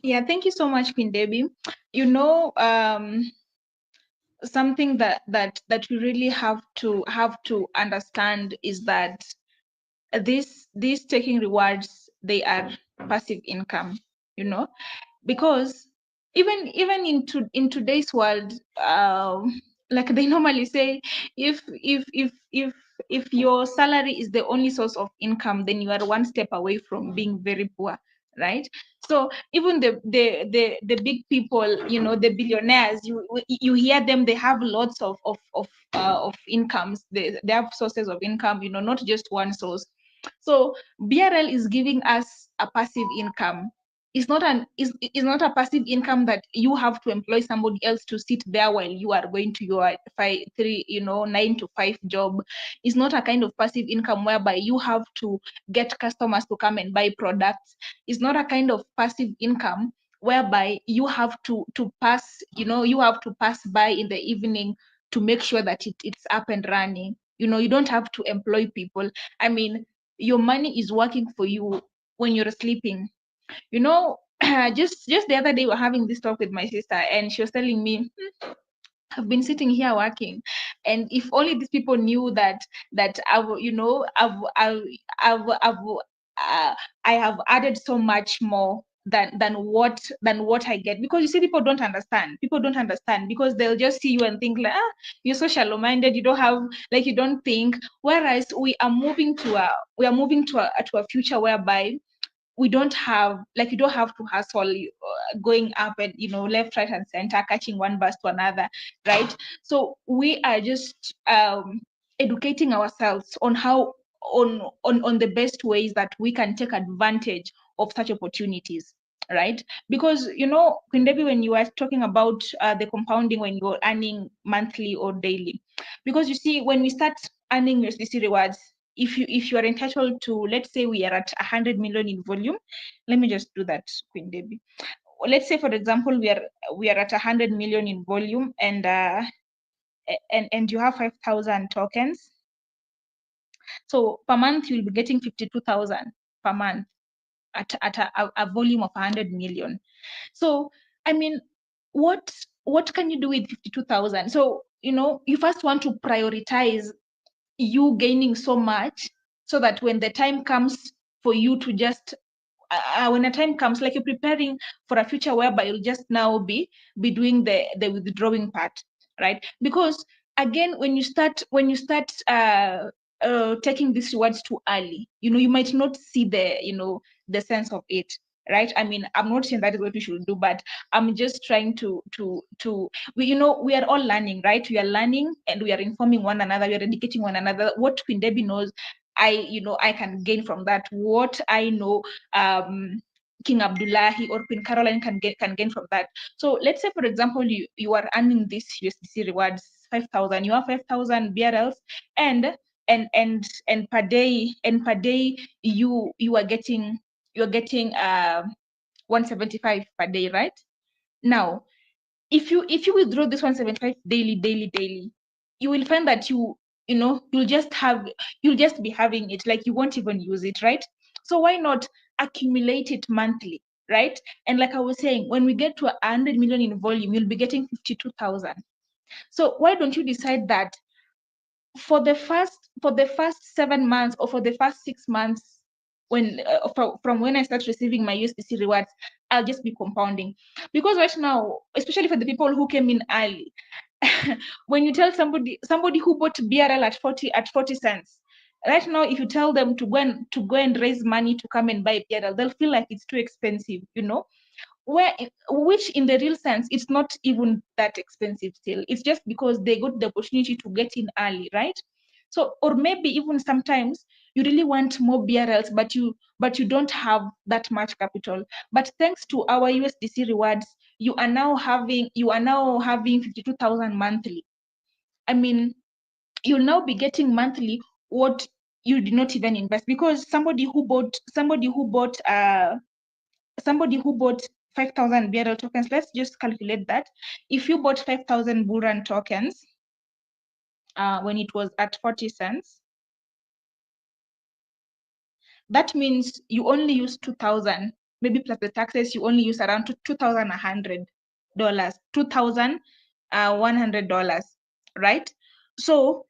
Yeah, thank you so much, Queen Debbie. Something that we really have to understand is that these taking rewards, they are passive income, because even in today's world, like they normally say, if your salary is the only source of income, then you are one step away from being very poor, right? So even the big people, the billionaires, you hear them, they have lots of incomes. They have sources of income, not just one source. So BRL is giving us a passive income. It's not a passive income that you have to employ somebody else to sit there while you are going to your 9 to 5 job. It's not a kind of passive income whereby you have to get customers to come and buy products. It's not a kind of passive income whereby you have to pass, you have to pass by in the evening to make sure that it's up and running. You don't have to employ people. I mean, your money is working for you when you're sleeping. Just the other day, we were having this talk with my sister, and she was telling me, I've been sitting here working, and if only these people knew that I have added so much more than what I get. Because you see, people don't understand. People don't understand because they'll just see you and think like, you're so shallow minded. You don't have, like, you don't think. Whereas we are moving to a future whereby we don't have, like, you don't have to hustle going up and left, right, and center, catching one bus to another, right? So we are just educating ourselves on how on the best ways that we can take advantage of such opportunities, right? Because Queen Debbie, when you are talking about the compounding, when you're earning monthly or daily, because you see, when we start earning USDC rewards, if you are entitled to, let's say we are at 100 million in volume. Let me just do that, Queen Debbie. Let's say, for example, we are at 100 million in volume, and you have 5,000 tokens. So per month you'll be getting 52,000 per month at a volume of 100 million. So I mean, what can you do with 52,000? So you first want to prioritize you gaining so much, so that when the time comes for you to just when the time comes, like, you're preparing for a future whereby you'll just now be doing the withdrawing part, right? Because again, when you start taking these rewards too early, you might not see the sense of it, right? I mean, I'm not saying that is what we should do, but I'm just trying to we are all learning, right? We are learning and we are informing one another, we are educating one another. What Queen Debbie knows, I can gain from that. What I know, King Abdullahi or Queen Caroline can gain from that. So let's say, for example, you are earning this USDC rewards 5,000. You have 5,000 BRLs, and per day you are getting, you're getting 175 per day, right? Now, if you withdraw this 175 daily, you will find that you'll just be having it, like, you won't even use it, right? So why not accumulate it monthly, right? And like I was saying, when we get to 100 million in volume, you'll be getting 52,000. So why don't you decide that for the first 7 months, or for the first 6 months, when from when I start receiving my USDC rewards, I'll just be compounding. Because right now, especially for the people who came in early, when you tell somebody who bought BRL at 40 cents, right now, if you tell them to go and raise money to come and buy BRL, they'll feel like it's too expensive, which in the real sense, it's not even that expensive still. It's just because they got the opportunity to get in early, right? So, or maybe even sometimes you really want more BRLs, but you don't have that much capital. But thanks to our USDC rewards, you are now having 52,000 monthly. I mean, you'll now be getting monthly what you did not even invest, because somebody who bought 5,000 BRL tokens. Let's just calculate that. If you bought 5,000 Bullrun tokens when it was at 40 cents, that means you only use 2,000, maybe plus the taxes, you only use around $2,100, $2,100, right? So,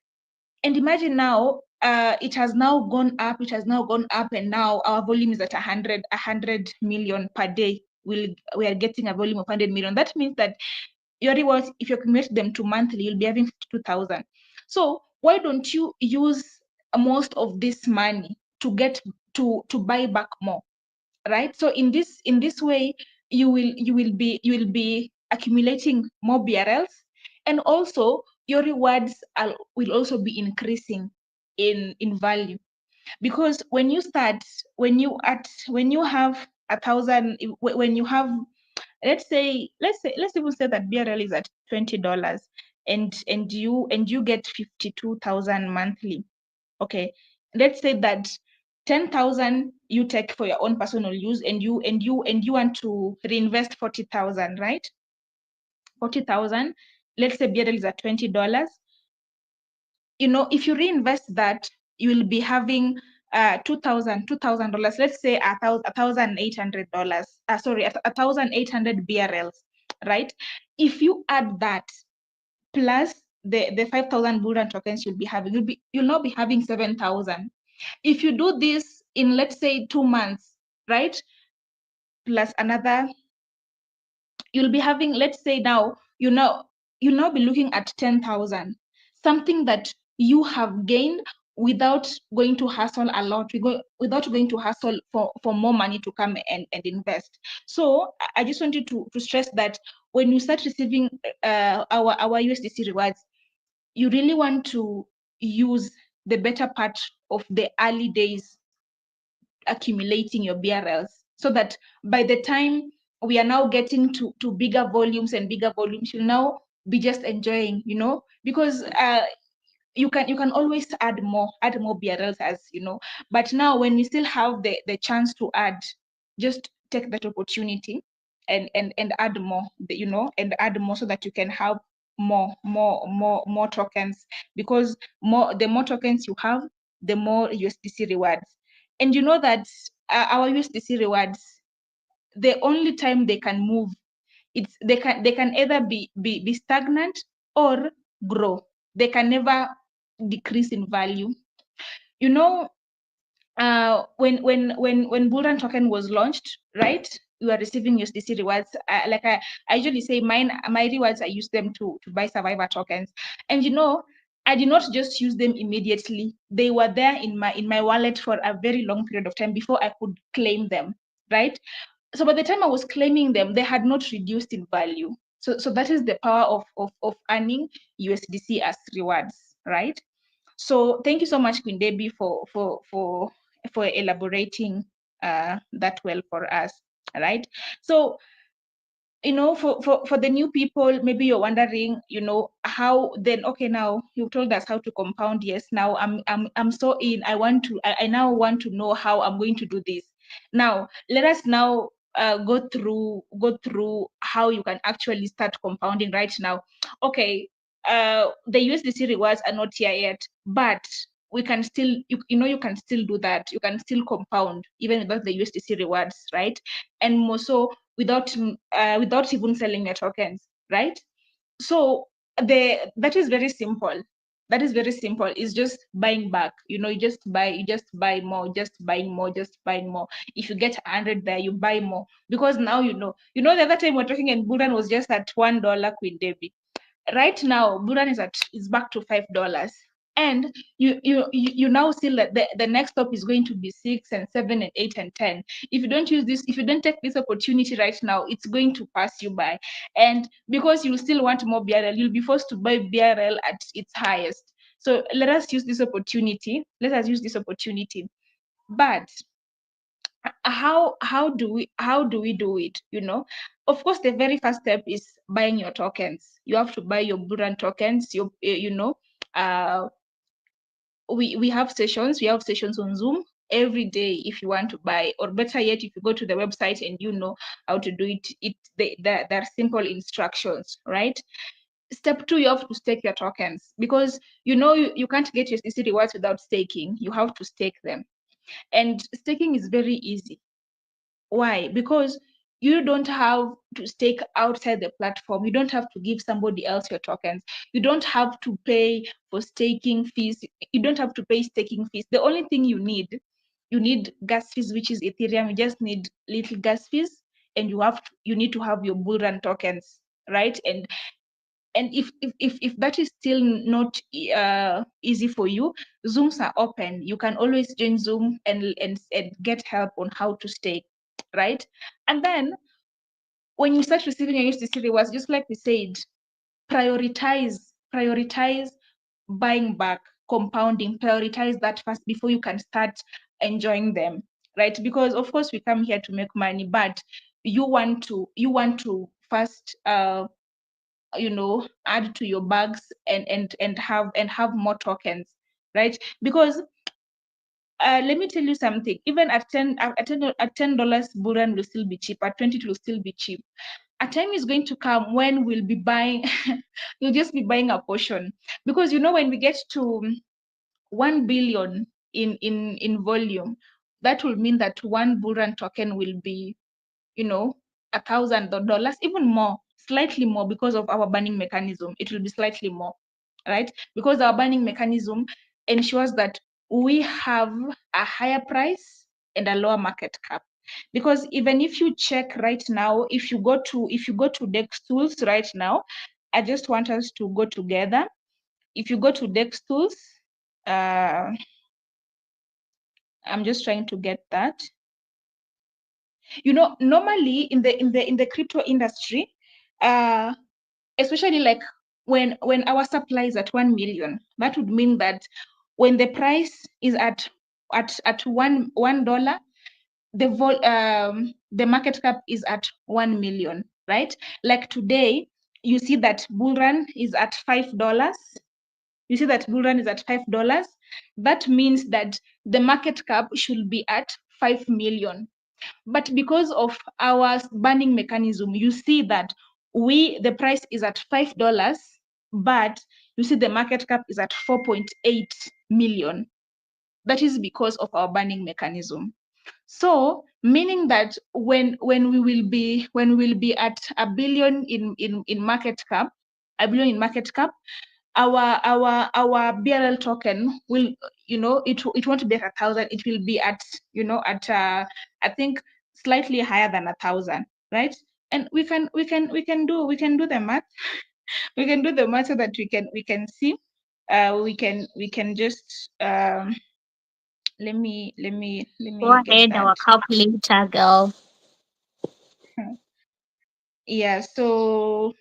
and imagine now, it has now gone up, and now our volume is at 100 million per day. We are getting a volume of 100 million. That means that your rewards, if you accumulate them to monthly, you'll be having 52,000. So why don't you use most of this money to get to buy back more, right? So in this way, you will be accumulating more BRLs, and also your rewards will also be increasing in value. Because when you have 1,000, when you have, let's even say that BRL is at $20, and you get 52,000 monthly. Okay, let's say that 10,000 you take for your own personal use, and you want to reinvest 40,000, right? 40,000. Let's say BRL is at $20. If you reinvest that, you will be having $2,000. Let's say $1,800. Sorry, 1,800 BRLs, right? If you add that plus the 5,000 Bullrun tokens you'll be having. You'll now be having 7,000. If you do this in, let's say, 2 months, right? Plus another, you'll be having, let's say now, you'll now be looking at 10,000, something that you have gained without going to hustle a lot, without going to hustle for more money to come and invest. So I just wanted to stress that when you start receiving our USDC rewards, you really want to use the better part of the early days accumulating your BRLs, so that by the time we are now getting to bigger volumes and bigger volumes, you'll now be just enjoying, because you can always add more BRLs, as you know. But now when you still have the chance to add, just take that opportunity and add more, and add more, so that you can have more tokens, because the more tokens you have, the more USDC rewards. And you know that our USDC rewards, the only time they can move, they can either be stagnant or grow. They can never decrease in value. You know, when Bullrun token was launched, right? You are receiving USDC rewards. Like I usually say, my rewards, I use them to buy survivor tokens. And I did not just use them immediately. They were there in my wallet for a very long period of time before I could claim them, right? So by the time I was claiming them, they had not reduced in value. So that is the power of earning USDC as rewards, right? So thank you so much, Queen Debbie, for elaborating that well for us. All right. So for the new people, maybe you're wondering, how then, okay, now you told us how to compound. Yes, now I'm so in. I now want to know how I'm going to do this. Now let us now go through how you can actually start compounding right now. Okay, the USDC rewards are not here yet, but we can still, you can still do that. You can still compound even without the USDC rewards, right? And more so without even selling your tokens, right? So that is very simple. That is very simple. It's just buying back. You just buy more, just buying more, just buying more. If you get 100 there, you buy more, because now the other time we're talking and Bullrun was just at $1, Queen Debbie. Right now Bullrun is back to $5, and you now see that the next stop is going to be 6 and 7 and 8 and 10. If you don't take this opportunity right now, it's going to pass you by. And because you still want more BRL, you'll be forced to buy BRL at its highest. So let us use this opportunity. But how do we do it? Of course, the very first step is buying your tokens. You have to buy your Bullrun tokens. Uh we have sessions on Zoom every day. If you want to buy, or better yet, if you go to the website and you know how to do it, there are simple instructions, right? Step 2, you have to stake your tokens, because you can't get your CC rewards without staking. You have to stake them, and staking is very easy. Why? Because you don't have to stake outside the platform. You don't have to give somebody else your tokens. You don't have to pay for staking fees. You don't have to pay staking fees. The only thing you need gas fees, which is Ethereum. You just need little gas fees, and you need to have your Bullrun tokens, right? And if that is still not easy for you, Zooms are open. You can always join Zoom and get help on how to stake, right? And then when you start receiving your USDC rewards, just like we said, prioritize buying back, compounding. Prioritize that first before you can start enjoying them, right? Because of course we come here to make money, but you want to first add to your bags and have more tokens, right? Because let me tell you something. Even at $10, Bullrun will still be cheap. At 20, it will still be cheap. A time is going to come when we'll be buying. You'll just be buying a portion, because when we get to 1 billion in volume, that will mean that one Bullrun token will be $1,000, even more. slightly more because of our banding mechanism. It will be slightly more, right? Because our banding mechanism ensures that we have a higher price and a lower market cap. Because even if you check right now, if you go to Dex Tools right now, I just want us to go together. If you go to Dex Tools, I'm just trying to get that. Normally in the crypto industry, especially like when our supply is at 1 million, that would mean that when the price is at $1, the market cap is at 1 million, right? Like today, you see that Bullrun is at $5. You see that Bullrun is at $5. That means that the market cap should be at 5 million. But because of our banding mechanism, you see that the price is at $5, but you see the market cap is at 4.8 million. That is because of our banding mechanism. So meaning that when we will be at a billion in market cap, our BRL token will, it won't be at 1,000. It will be at, I think slightly higher than 1,000, right? And we can do the math. We can do the math so that we can see. We can just let me Go get ahead, that. our calculator girl. Yeah. So.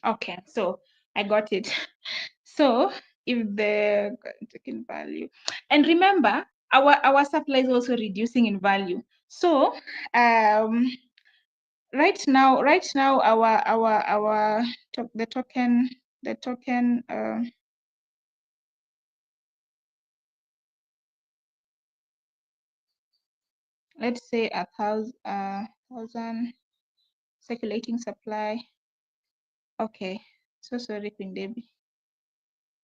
Okay, so I got it. So if the taking value, and remember our supply is also reducing in value. So right now our the token let's say 1,000 circulating supply. Okay, so sorry, Queen Debbie.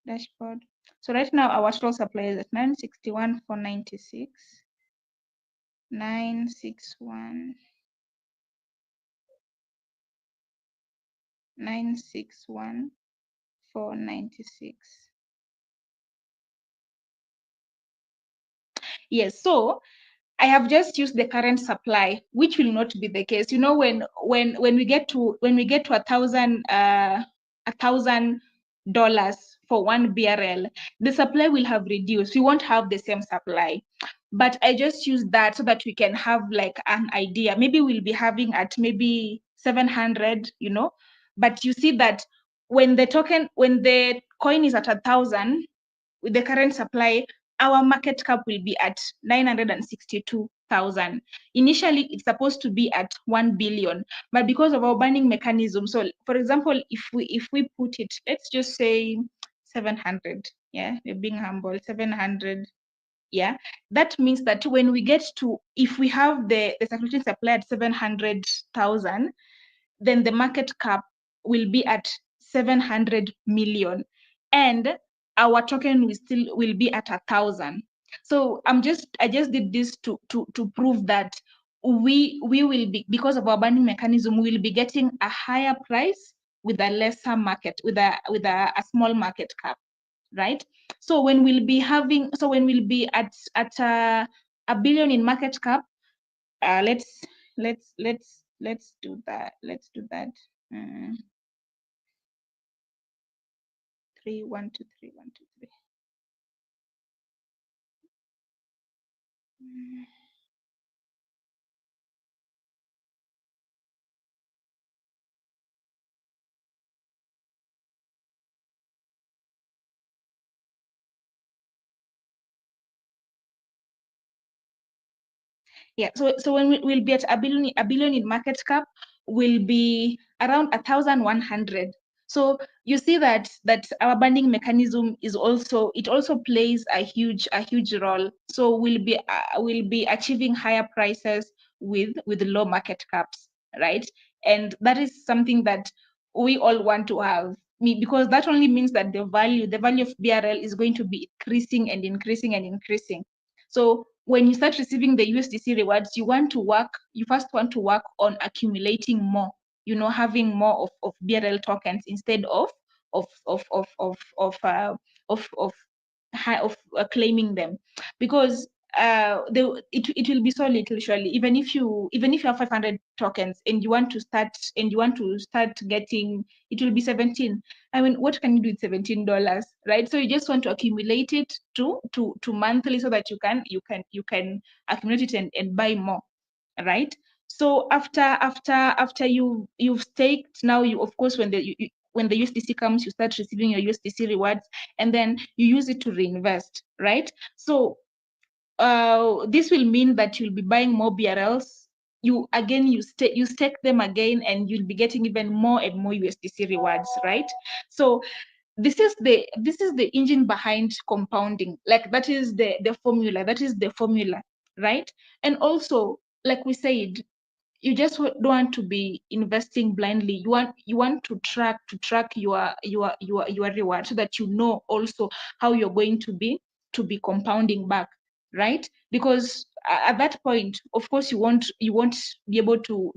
Dashboard. So right now our total supply is at 961,496. 961 961,496. Yes, so I have just used the current supply, which will not be the case. When we get to $1,000 for one BRL, the supply will have reduced. We won't have the same supply. But I just use that so that we can have like an idea. Maybe we'll be having at maybe 700, But you see that when the coin is at 1,000, with the current supply, our market cap will be at 962,000. Initially, it's supposed to be at 1 billion, but because of our banding mechanism, so for example, if we put it, let's just say 700, yeah, we're being humble, 700, yeah, that means that when we get to, if we have the circulating supply at 700,000, then the market cap will be at 700 million, and our token will be at 1,000. So I just did this to prove that we will be, because of our banding mechanism, we will be getting a higher price with a lesser market, with a small market cap, right? So when we'll be at a billion in market cap, let's do that. Let's do that. 3 1 2 3 1 2 3. Yeah, so when we'll be at a billion in market cap, will be around 1,100. So you see that our banding mechanism also plays a huge role. So we'll be achieving higher prices with low market caps, right? And that is something that we all want to have, because that only means that the value of BRL is going to be increasing and increasing and increasing. So when you start receiving the USDC rewards, you first want to work on accumulating more, having more of BRL tokens instead of claiming them, because it will be so little. Surely, even if you have 500 tokens and you want to start getting, it will be 17. I mean, what can you do with $17, right? So you just want to accumulate it to monthly, so that you can accumulate it and buy more, right? So after you've staked, now you, of course, when the USDC comes, you start receiving your USDC rewards, and then you use it to reinvest, right? So this will mean that you'll be buying more BRLs. You stake them again, and you'll be getting even more and more USDC rewards, right? So this is the engine behind compounding. Like, that is the formula, right? And also, like we said, you just don't want to be investing blindly. You want to track your reward, so that you know also how you're going to be compounding back, right? Because at that point, of course, you won't be able to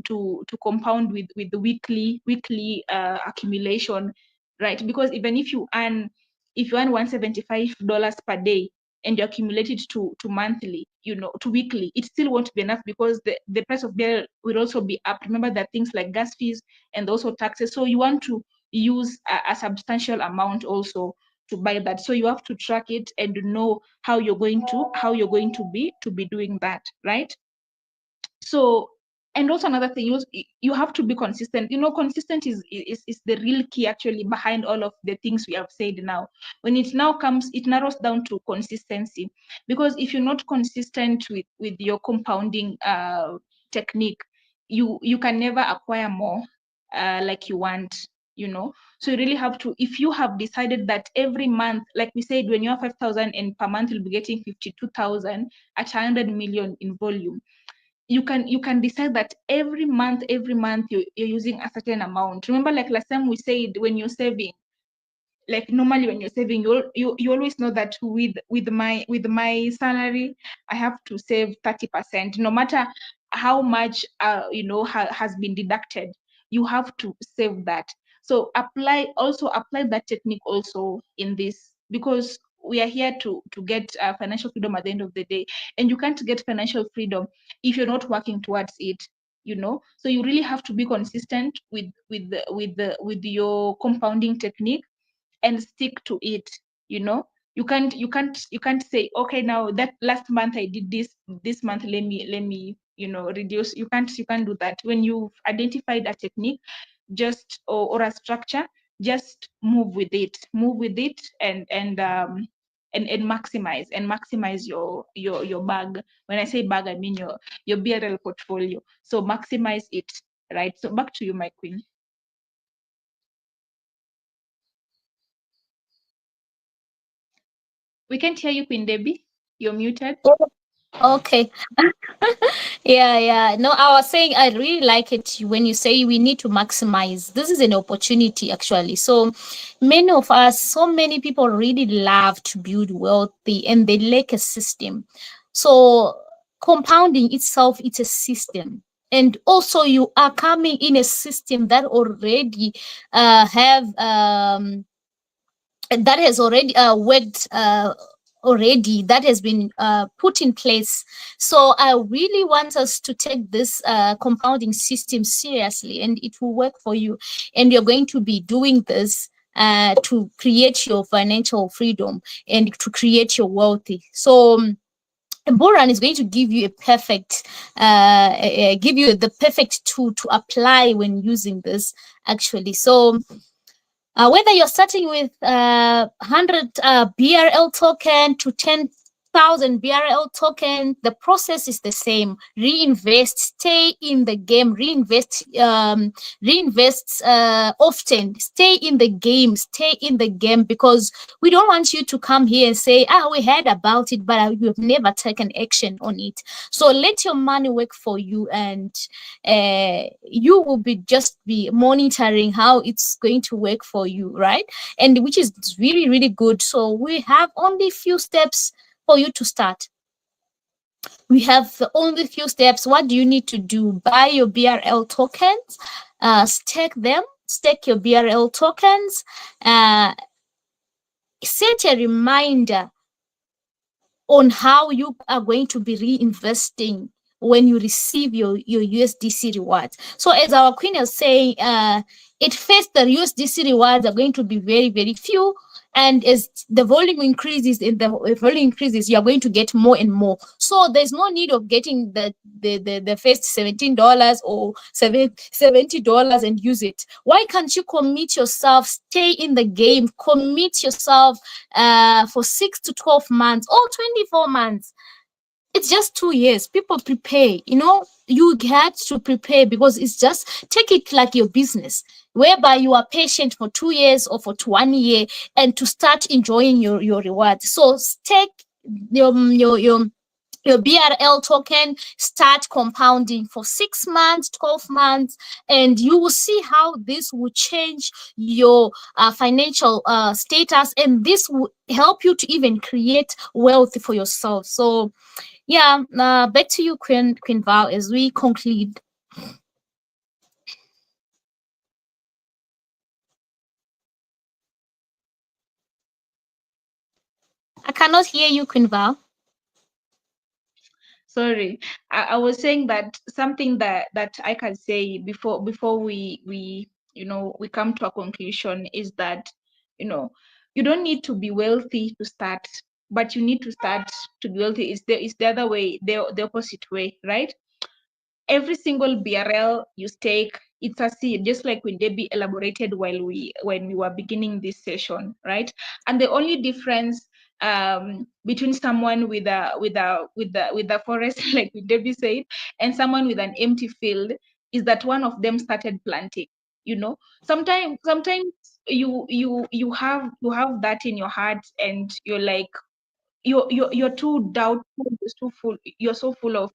compound with the weekly accumulation, right? Because even if you earn $175 per day, and you accumulate it to monthly, to weekly, it still won't be enough, because the price of beer will also be up. Remember, that things like gas fees and also taxes. So you want to use a substantial amount also to buy that. So you have to track it and know how you're going to be doing that, right? So, and also another thing, you have to be consistent. Consistent is the real key, actually, behind all of the things we have said now. When it narrows down to consistency, because if you're not consistent with your compounding technique, you can never acquire more like you want. So you really have to, if you have decided that every month, like we said, when you have 5,000 and per month you'll be getting 52,000 at 100 million in volume, you can decide that every month you're using a certain amount. Remember, like last time we said, when you're saving, like normally when you're saving, you always know that with my salary, I have to save 30%, no matter how much has been deducted. You have to save that. So apply that technique also in this, because we are here to get financial freedom at the end of the day, and you can't get financial freedom if you're not working towards it. So you really have to be consistent with your compounding technique, and stick to it. You can't say, okay, now that last month I did this month, let me reduce. You can't do that. When you've identified a technique, just or a structure, just move with it, and maximize your bag. When I say bag, I mean your BRL portfolio. So maximize it, right? So back to you, my queen. We can't hear you, Queen Debbie. You're muted. Okay. Yeah. No, I was saying I really like it when you say we need to maximize. This is an opportunity, actually. So many people really love to build wealthy, and they lack a system. So compounding itself, it's a system. And also, you are coming in a system that already have that has already worked already, that has been put in place. So I really want us to take this compounding system seriously, and it will work for you. And you're going to be doing this to create your financial freedom and to create your wealthy. So Bullrun is going to give you give you the perfect tool to apply when using this, actually. So whether you're starting with 100 BRL token to 10 1,000 BRL token, the process is the same. Reinvest, stay in the game, reinvest often, stay in the game, because we don't want you to come here and say, we heard about it, but you have never taken action on it. So let your money work for you, and you will be monitoring how it's going to work for you, right? And which is really, really good. So we have only few steps for you to start. We have only few steps. What do you need to do? Buy your BRL tokens, stake your BRL tokens, set a reminder on how you are going to be reinvesting when you receive your USDC rewards. So as our queen is saying, at first the USDC rewards are going to be very, very few. And as the volume increases, you are going to get more and more. So there's no need of getting the first $17 or $70 and use it. Why can't you commit yourself, stay in the game, commit yourself for 6 to 12 months or 24 months? It's just 2 years. People prepare, you had to prepare, because it's just, take it like your business, whereby you are patient for 2 years or for 1 year, and to start enjoying your reward. So stake your BRL token, start compounding for 6 months, 12 months, and you will see how this will change your financial status, and this will help you to even create wealth for yourself. So yeah, back to you, Queen Val, as we conclude. I cannot hear you, Queen Val. Sorry, I was saying that something that I can say before we we come to a conclusion is that you don't need to be wealthy to start, but you need to start to be wealthy. It's the other way, the opposite way, right? Every single BRL you stake, it's a seed, just like when Debbie elaborated when we were beginning this session, right? And the only difference between someone with a forest, like Debbie said, and someone with an empty field is that one of them started planting. Sometimes you have that in your heart, and you're like, you're too doubtful, you're so full of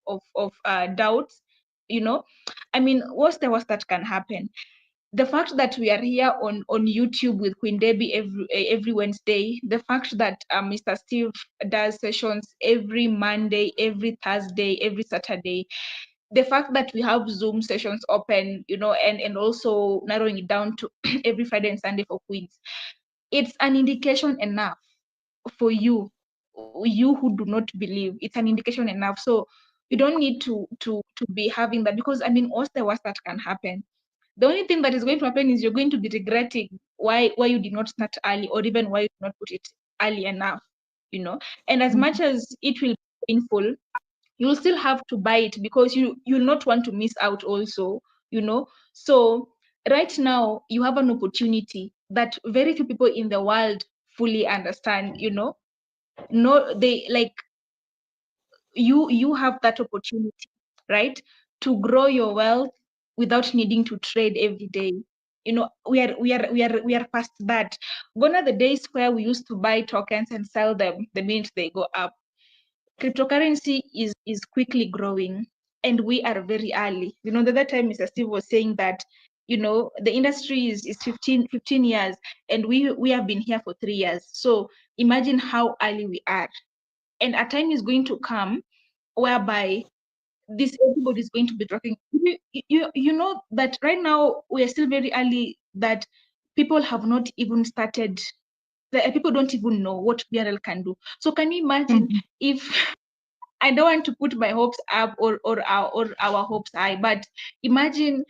doubts. I mean, what's the worst that can happen? The fact that we are here on YouTube with Queen Debbie every Wednesday, the fact that Mr. Steve does sessions every Monday, every Thursday, every Saturday, the fact that we have Zoom sessions open, and also narrowing it down to every Friday and Sunday for Queens, it's an indication enough for you who do not believe. It's an indication enough. So you don't need to be having that, because I mean, what's the worst that can happen? The only thing that is going to happen is you're going to be regretting why you did not start early, or even why you did not put it early enough. And as much as it will be painful, you'll still have to buy it, because you'll not want to miss out also. So right now you have an opportunity that very few people in the world fully understand. No, they like, you have that opportunity, right, to grow your wealth without needing to trade every day. We are past that. Gone are the days where we used to buy tokens and sell them the minute they go up. Cryptocurrency is quickly growing, and we are very early. The other time Mr. Steve was saying that the industry is 15 years, and we have been here for 3 years. So imagine how early we are. And a time is going to come whereby this everybody is going to be talking. You know that right now we are still very early, that people have not even started. People don't even know what BRL can do. So can you imagine if I don't want to put my hopes up, or our hopes high, but imagine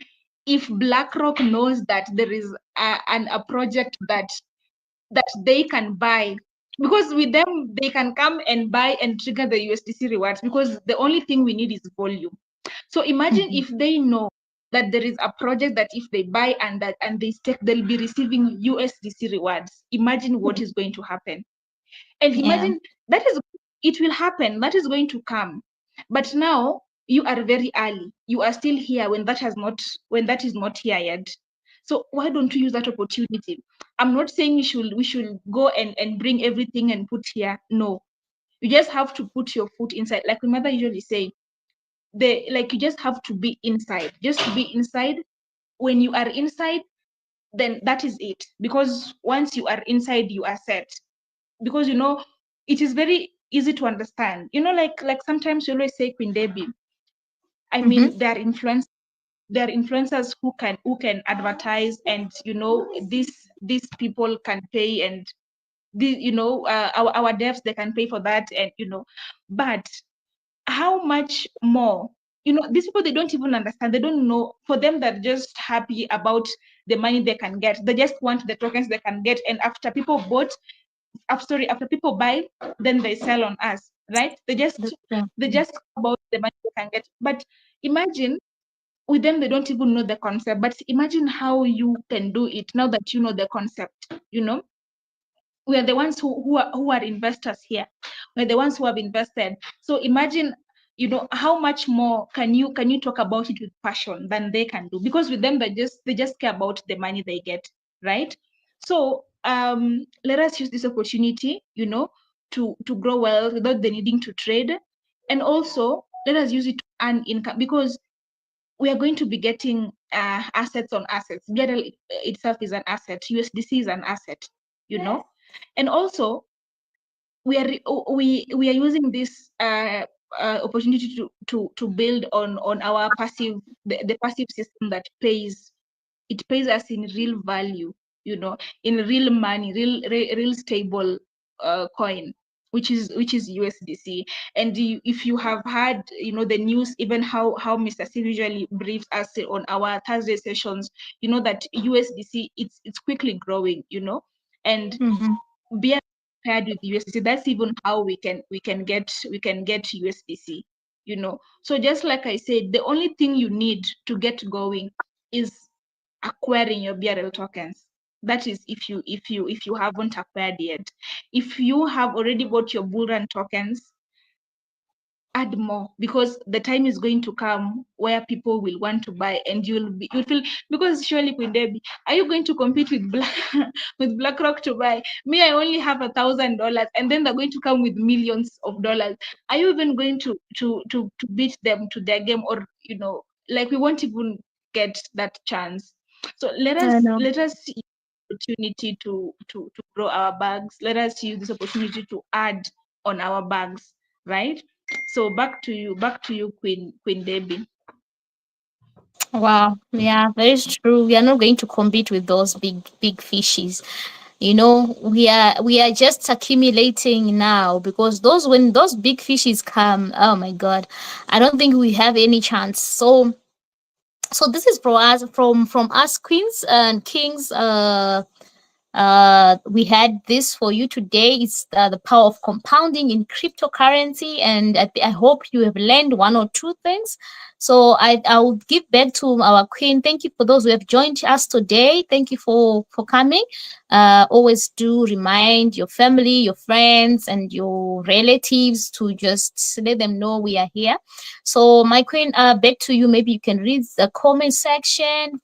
if BlackRock knows that there is a project that they can buy, because with them they can come and buy and trigger the USDC rewards, because the only thing we need is volume. So imagine if they know that there is a project that if they buy and they stake, they'll be receiving USDC rewards. Imagine what is going to happen. And Yeah. imagine that is it will happen. That is going to come. But now you are very early. You are still here when that is not here yet. So why don't you use that opportunity? I'm not saying we should go and bring everything and put here. No. You just have to put your foot inside. Like my mother usually say, you just have to be inside. Just be inside. When you are inside, then that is it. Because once you are inside, you are set. Because it is very easy to understand. Like sometimes you always say Queen Debbie. I Mm-hmm. mean, there are influencers who can advertise, and these people can pay, and our devs, they can pay for that, and but how much more, these people, they don't even understand. They don't know. For them, they're just happy about the money they can get. They just want the tokens they can get, and after people buy, then they sell on us, right? they just they Mm-hmm. just care about the money they can get. But imagine, with them, they don't even know the concept. But imagine how you can do it now that you know the concept. We are the ones who are investors here. We're the ones who have invested. So imagine, how much more can you talk about it with passion than they can do? Because with them, they just care about the money they get, right? So let us use this opportunity, to grow well without the needing to trade. And also, let us use it to earn income, because we are going to be getting assets on assets. BRL itself is an asset. USDC is an asset, and also we are using this opportunity to build on our the passive system that pays us in real value, in real money, real stable coin, which is USDC. And if you have had, the news, even how Mr. C usually briefs us on our Thursday sessions, that USDC, it's quickly growing, and Mm-hmm. be paired with USDC. That's even how we can get USDC. So just like I said, the only thing you need to get going is acquiring your BRL tokens. That is, if you haven't acquired yet. If you have already bought your Bullrun tokens, add more, because the time is going to come where people will want to buy, and you'll feel, because surely, Queen Debbie, are you going to compete with with BlackRock to buy? Me, I only have $1,000, and then they're going to come with millions of dollars. Are you even going to beat them to their game? Or like, we won't even get that chance. So let I us know. let us use the opportunity to grow our bags. Let us use this opportunity to add on our bags, right? So back to you, Queen Debbie. Wow. Yeah, that is true. We are not going to compete with those big fishes. We are just accumulating now, because when those big fishes come, oh my god, I don't think we have any chance. So this is from us queens and kings. We had this for you today. It's the power of compounding in cryptocurrency, and I hope you have learned one or two things. So I will give back to our queen. Thank you for those who have joined us today. Thank you for coming. Always do remind your family, your friends, and your relatives to just let them know we are here. So my queen, back to you. Maybe you can read the comment section.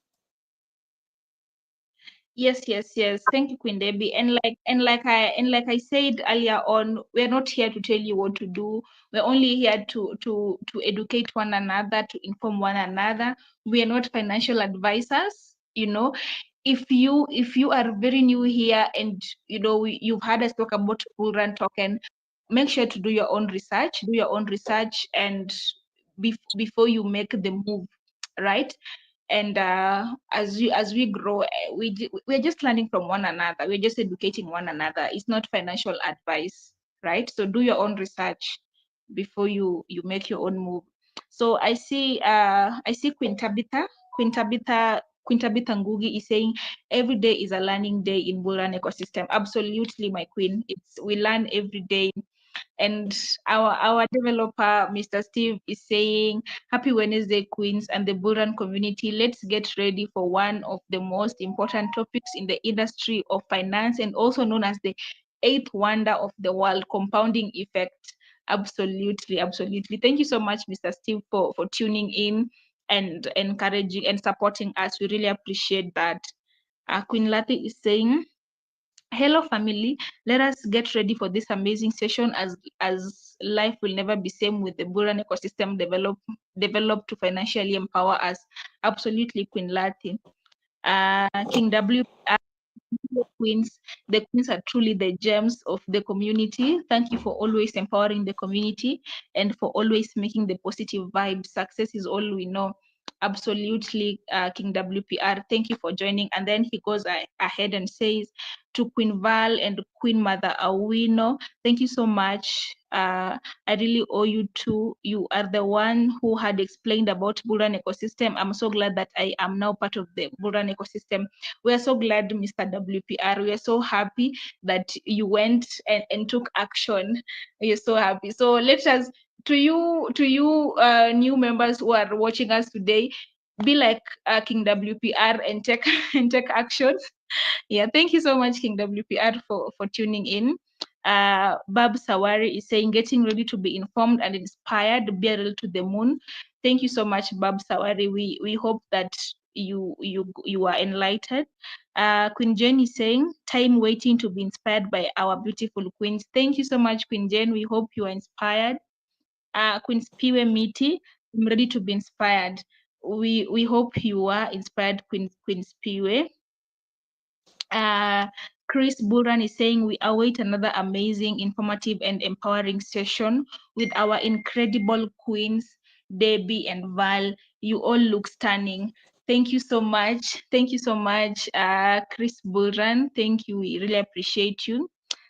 Yes, yes, yes. Thank you, Queen Debbie. And like I said earlier on, we're not here to tell you what to do. We're only here to educate one another, to inform one another. We are not financial advisors. If you are very new here, and you've heard us talk about Bull Run token, make sure to do your own research. Do your own research, and before you make the move, right? And as we grow, we're just learning from one another. We're just educating one another. It's not financial advice, right? So do your own research before you make your own move. So I see Queen Tabitha Ngugi is saying every day is a learning day in Bullrun ecosystem. Absolutely, my queen. We learn every day. And our developer, Mr. Steve, is saying, Happy Wednesday, Queens and the Bullrun community. Let's get ready for one of the most important topics in the industry of finance, and also known as the eighth wonder of the world, compounding effect. Absolutely, absolutely. Thank you so much, Mr. Steve, for tuning in and encouraging and supporting us. We really appreciate that. Queen Lati is saying, hello family, let us get ready for this amazing session as life will never be same with the Bullrun ecosystem developed to financially empower us. Absolutely, Queen Lati. King W, queens. The queens are truly the gems of the community. Thank you for always empowering the community and for always making the positive vibe. Success is all we know. Absolutely, King WPR. Thank you for joining. And then he goes ahead and says to Queen Val and Queen Mother Awino, thank you so much. I really owe you too. You are the one who had explained about Bullrun ecosystem. I'm so glad that I am now part of the Bullrun ecosystem. We are so glad, Mr. WPR. We are so happy that you went and took action. We are so happy. So let us, to you new members who are watching us today, be like King WPR and take and take action. Yeah, thank you so much, King WPR, for tuning in. Bab Sawari is saying, getting ready to be informed and inspired, BRL to the moon. Thank you so much, Bab Sawari. We hope that you are enlightened. Queen Jane is saying, time waiting to be inspired by our beautiful queens. Thank you so much, Queen Jane. We hope you are inspired. Queen Spiwe Miti, I'm ready to be inspired. We hope you are inspired, Queen Spiwe. Chris Buran is saying, we await another amazing, informative, and empowering session with our incredible queens, Debbie and Val. You all look stunning. Thank you so much. Thank you so much, Chris Buran. Thank you. We really appreciate you.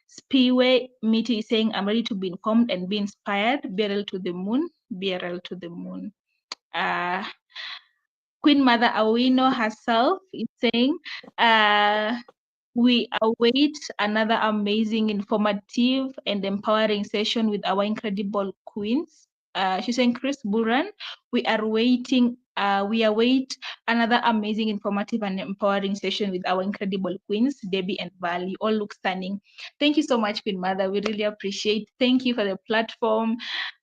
Spiwe Miti is saying, I'm ready to be informed and be inspired. BRL to the moon. BRL to the moon. Queen Mother Awino herself is saying, we await another amazing, informative, and empowering session with our incredible queens. She's saying, Chris Buran, we await another amazing, informative, and empowering session with our incredible queens, Debbie and Val. You all look stunning. Thank you so much, Queen Mother. We really appreciate. Thank you for the platform.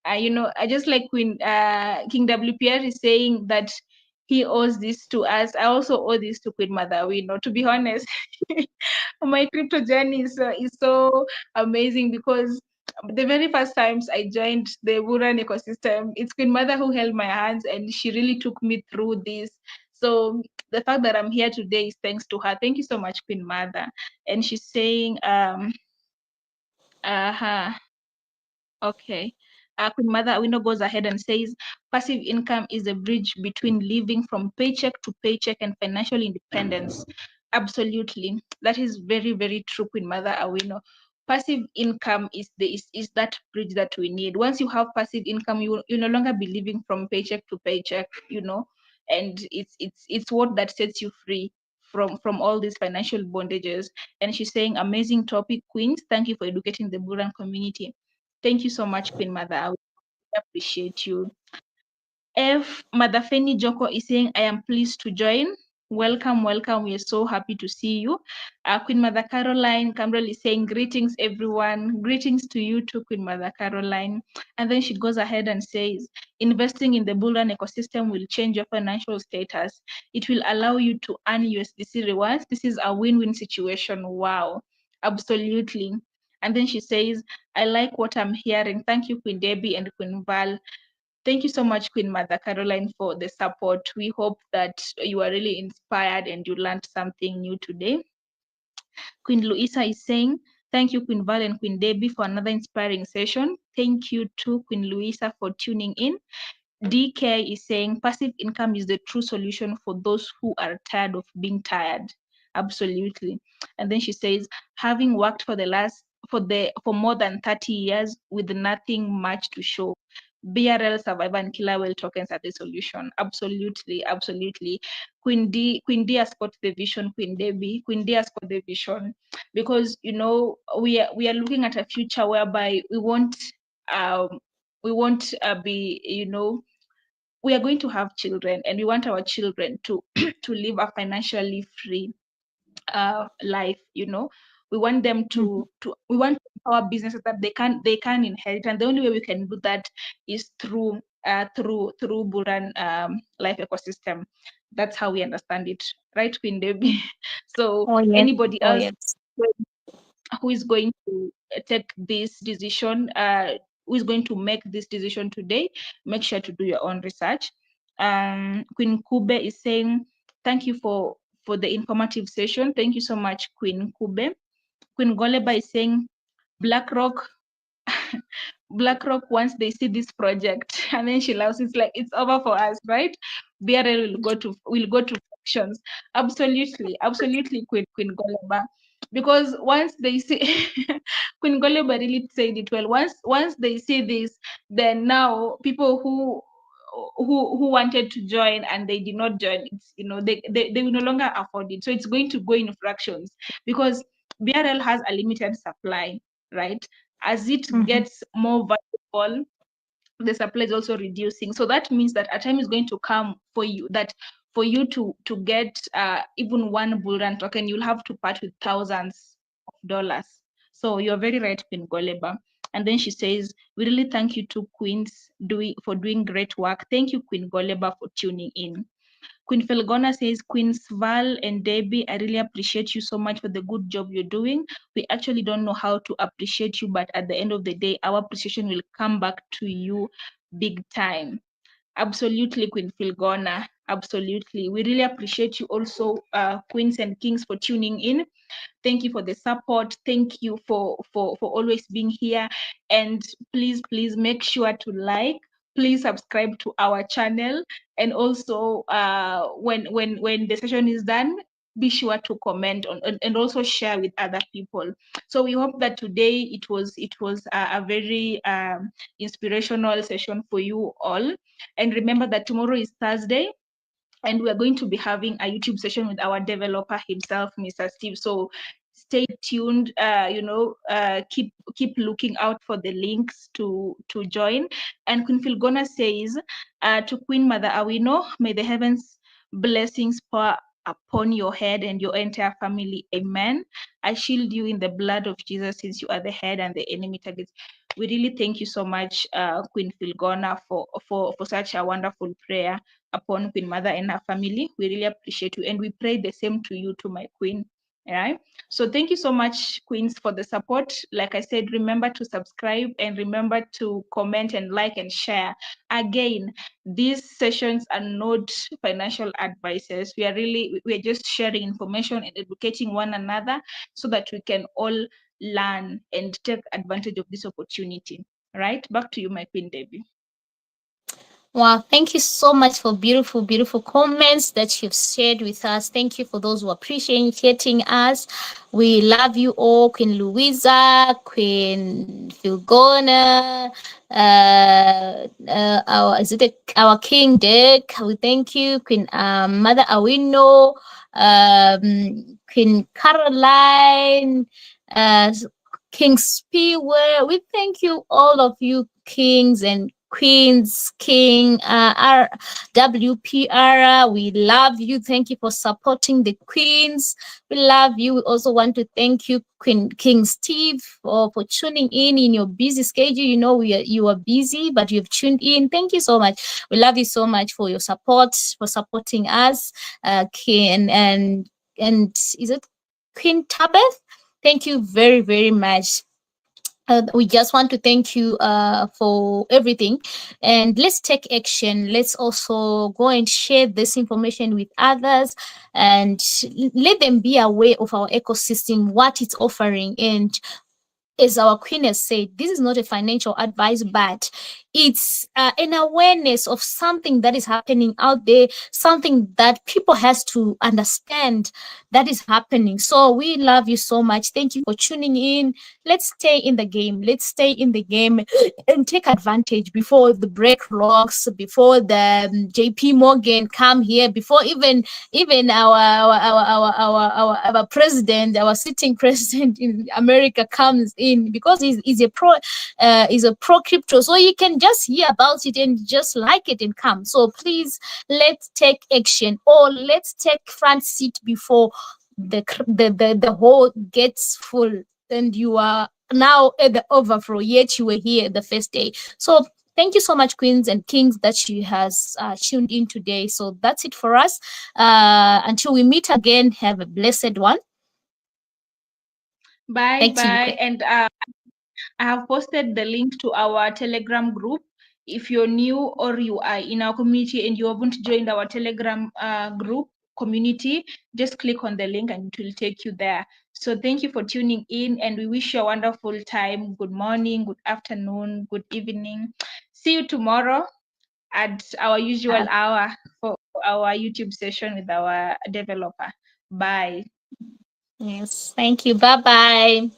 I just like King WPR is saying that he owes this to us. I also owe this to Queen Mother. To be honest, my crypto journey is so amazing because the very first times I joined the Bullrun ecosystem, it's Queen Mother who held my hands and she really took me through this. So the fact that I'm here today is thanks to her. Thank you so much, Queen Mother. And she's saying, uh-huh. Okay. Queen Mother Awino goes ahead and says, passive income is a bridge between living from paycheck to paycheck and financial independence. Absolutely. That is very, very true, Queen Mother Awino. Passive income is that bridge that we need. Once you have passive income, you no longer be living from paycheck to paycheck. And it's what that sets you free from all these financial bondages. And she's saying, amazing topic, Queens. Thank you for educating the Bullrun community. Thank you so much, Queen Mother. I appreciate you. F. Mother Feni Joko is saying, I am pleased to join. Welcome, welcome. We are so happy to see you. Queen Mother Caroline Camrell is saying, greetings, everyone. Greetings to you too, Queen Mother Caroline. And then she goes ahead and says, investing in the Bullrun ecosystem will change your financial status. It will allow you to earn USDC rewards. This is a win-win situation. Wow, absolutely. And then she says, I like what I'm hearing. Thank you, Queen Debbie and Queen Val. Thank you so much, Queen Mother Caroline, for the support. We hope that you are really inspired and you learned something new today. Queen Luisa is saying, thank you, Queen Val and Queen Debbie, for another inspiring session. Thank you to Queen Luisa for tuning in. DK is saying, passive income is the true solution for those who are tired of being tired. Absolutely. And then she says, having worked for more than 30 years with nothing much to show, BRL Survivor and Killer Whale tokens are the solution. Absolutely, absolutely. Queen D has got the vision. Queen D has got the vision, because we are looking at a future whereby we won't be we are going to have children, and we want our children to to live a financially free life. We want them to our businesses that they can inherit, and the only way we can do that is through Bullrun life ecosystem. That's how we understand it, right, Queen Debbie? So Oh yes. anybody Oh else yes. who is going to take this decision, who is going to make this decision today, make sure to do your own research. Queen Kube is saying, thank you for the informative session. Thank you so much, Queen Kube. Queen Goleba is saying, BlackRock, BlackRock, once they see this project, and then she laughs, it's like it's over for us, right? BRL will go to fractions. Absolutely, Queen Goleba. Because once they see Queen Goleba really said it well. Once they see this, then now people who wanted to join and they did not join, it's they will no longer afford it. So it's going to go in fractions because BRL has a limited supply, right? As it Mhm. gets more valuable, the supply is also reducing. So that means that a time is going to come for you that for you to get even one Bullrun token, you'll have to part with thousands of dollars. So you're very right, Queen Goleba. And then she says, we really thank you two queens for doing great work. Thank you, Queen Goleba, for tuning in. Queen Felgona says, Queen Sval and Debbie, I really appreciate you so much for the good job you're doing. We actually don't know how to appreciate you, but at the end of the day, our appreciation will come back to you big time. Absolutely, Queen Filgona. Absolutely. We really appreciate you also, Queens and Kings, for tuning in. Thank you for the support. Thank you for always being here. And please make sure to like. Please subscribe to our channel. And also, when the session is done, be sure to comment on and also share with other people. So we hope that today it was a very inspirational session for you all. And remember that tomorrow is Thursday, and we're going to be having a YouTube session with our developer himself, Mr. Steve. So stay tuned. Keep looking out for the links to join. And Queen Filgona says, to Queen Mother Awino, may the heavens blessings pour upon your head and your entire family. Amen. I shield you in the blood of Jesus, since you are the head and the enemy targets. We really thank you so much, Queen Filgona, for such a wonderful prayer upon Queen Mother and her family. We really appreciate you, and we pray the same to you, to my Queen. All right. So thank you so much, Queens, for the support. Like I said, remember to subscribe and remember to comment and like and share. Again, these sessions are not financial advices. We're just sharing information and educating one another so that we can all learn and take advantage of this opportunity. All right. Back to you, my Queen Debbie. Wow, thank you so much for beautiful, beautiful comments that you've shared with us. Thank you for those who are appreciating us. We love you all, Queen Louisa, Queen Filgona, our King Dick. We thank you, Queen Mother Awino, Queen Caroline, King Spiwe. We thank you, all of you, kings and Queens, King, RWPR, we love you. Thank you for supporting the Queens. We love you. We also want to thank you, King Steve, for tuning in your busy schedule. You know you are busy, but you've tuned in. Thank you so much. We love you so much for your support, for supporting us. King and is it Queen Tabeth? Thank you very, very much. We just want to thank you for everything, and let's take action. Let's also go and share this information with others, and let them be aware of our ecosystem, what it's offering. And as our queen has said, this is not a financial advice, but it's an awareness of something that is happening out there, something that people has to understand that is happening. So we love you so much. Thank you for tuning in. Let's stay in the game. Let's stay in the game and take advantage before the break locks, before the JP Morgan come here, before even our president, our sitting president in America comes in, because he's a pro crypto, so you can just hear about it and just like it and come. So please, let's take action, or let's take front seat before the hole gets full and you are now at the overflow, yet you were here the first day. So thank you so much, queens and kings, that you has tuned in today. So that's it for us. Until we meet again, have a blessed one. Bye Back to you, bye. Queen. And I have posted the link to our Telegram group. If you're new or you are in our community and you haven't joined our Telegram group community, just click on the link and it will take you there. So thank you for tuning in, and we wish you a wonderful time. Good morning, good afternoon, good evening. See you tomorrow at our usual hour for our YouTube session with our developer. Bye. Yes, thank you. Bye bye.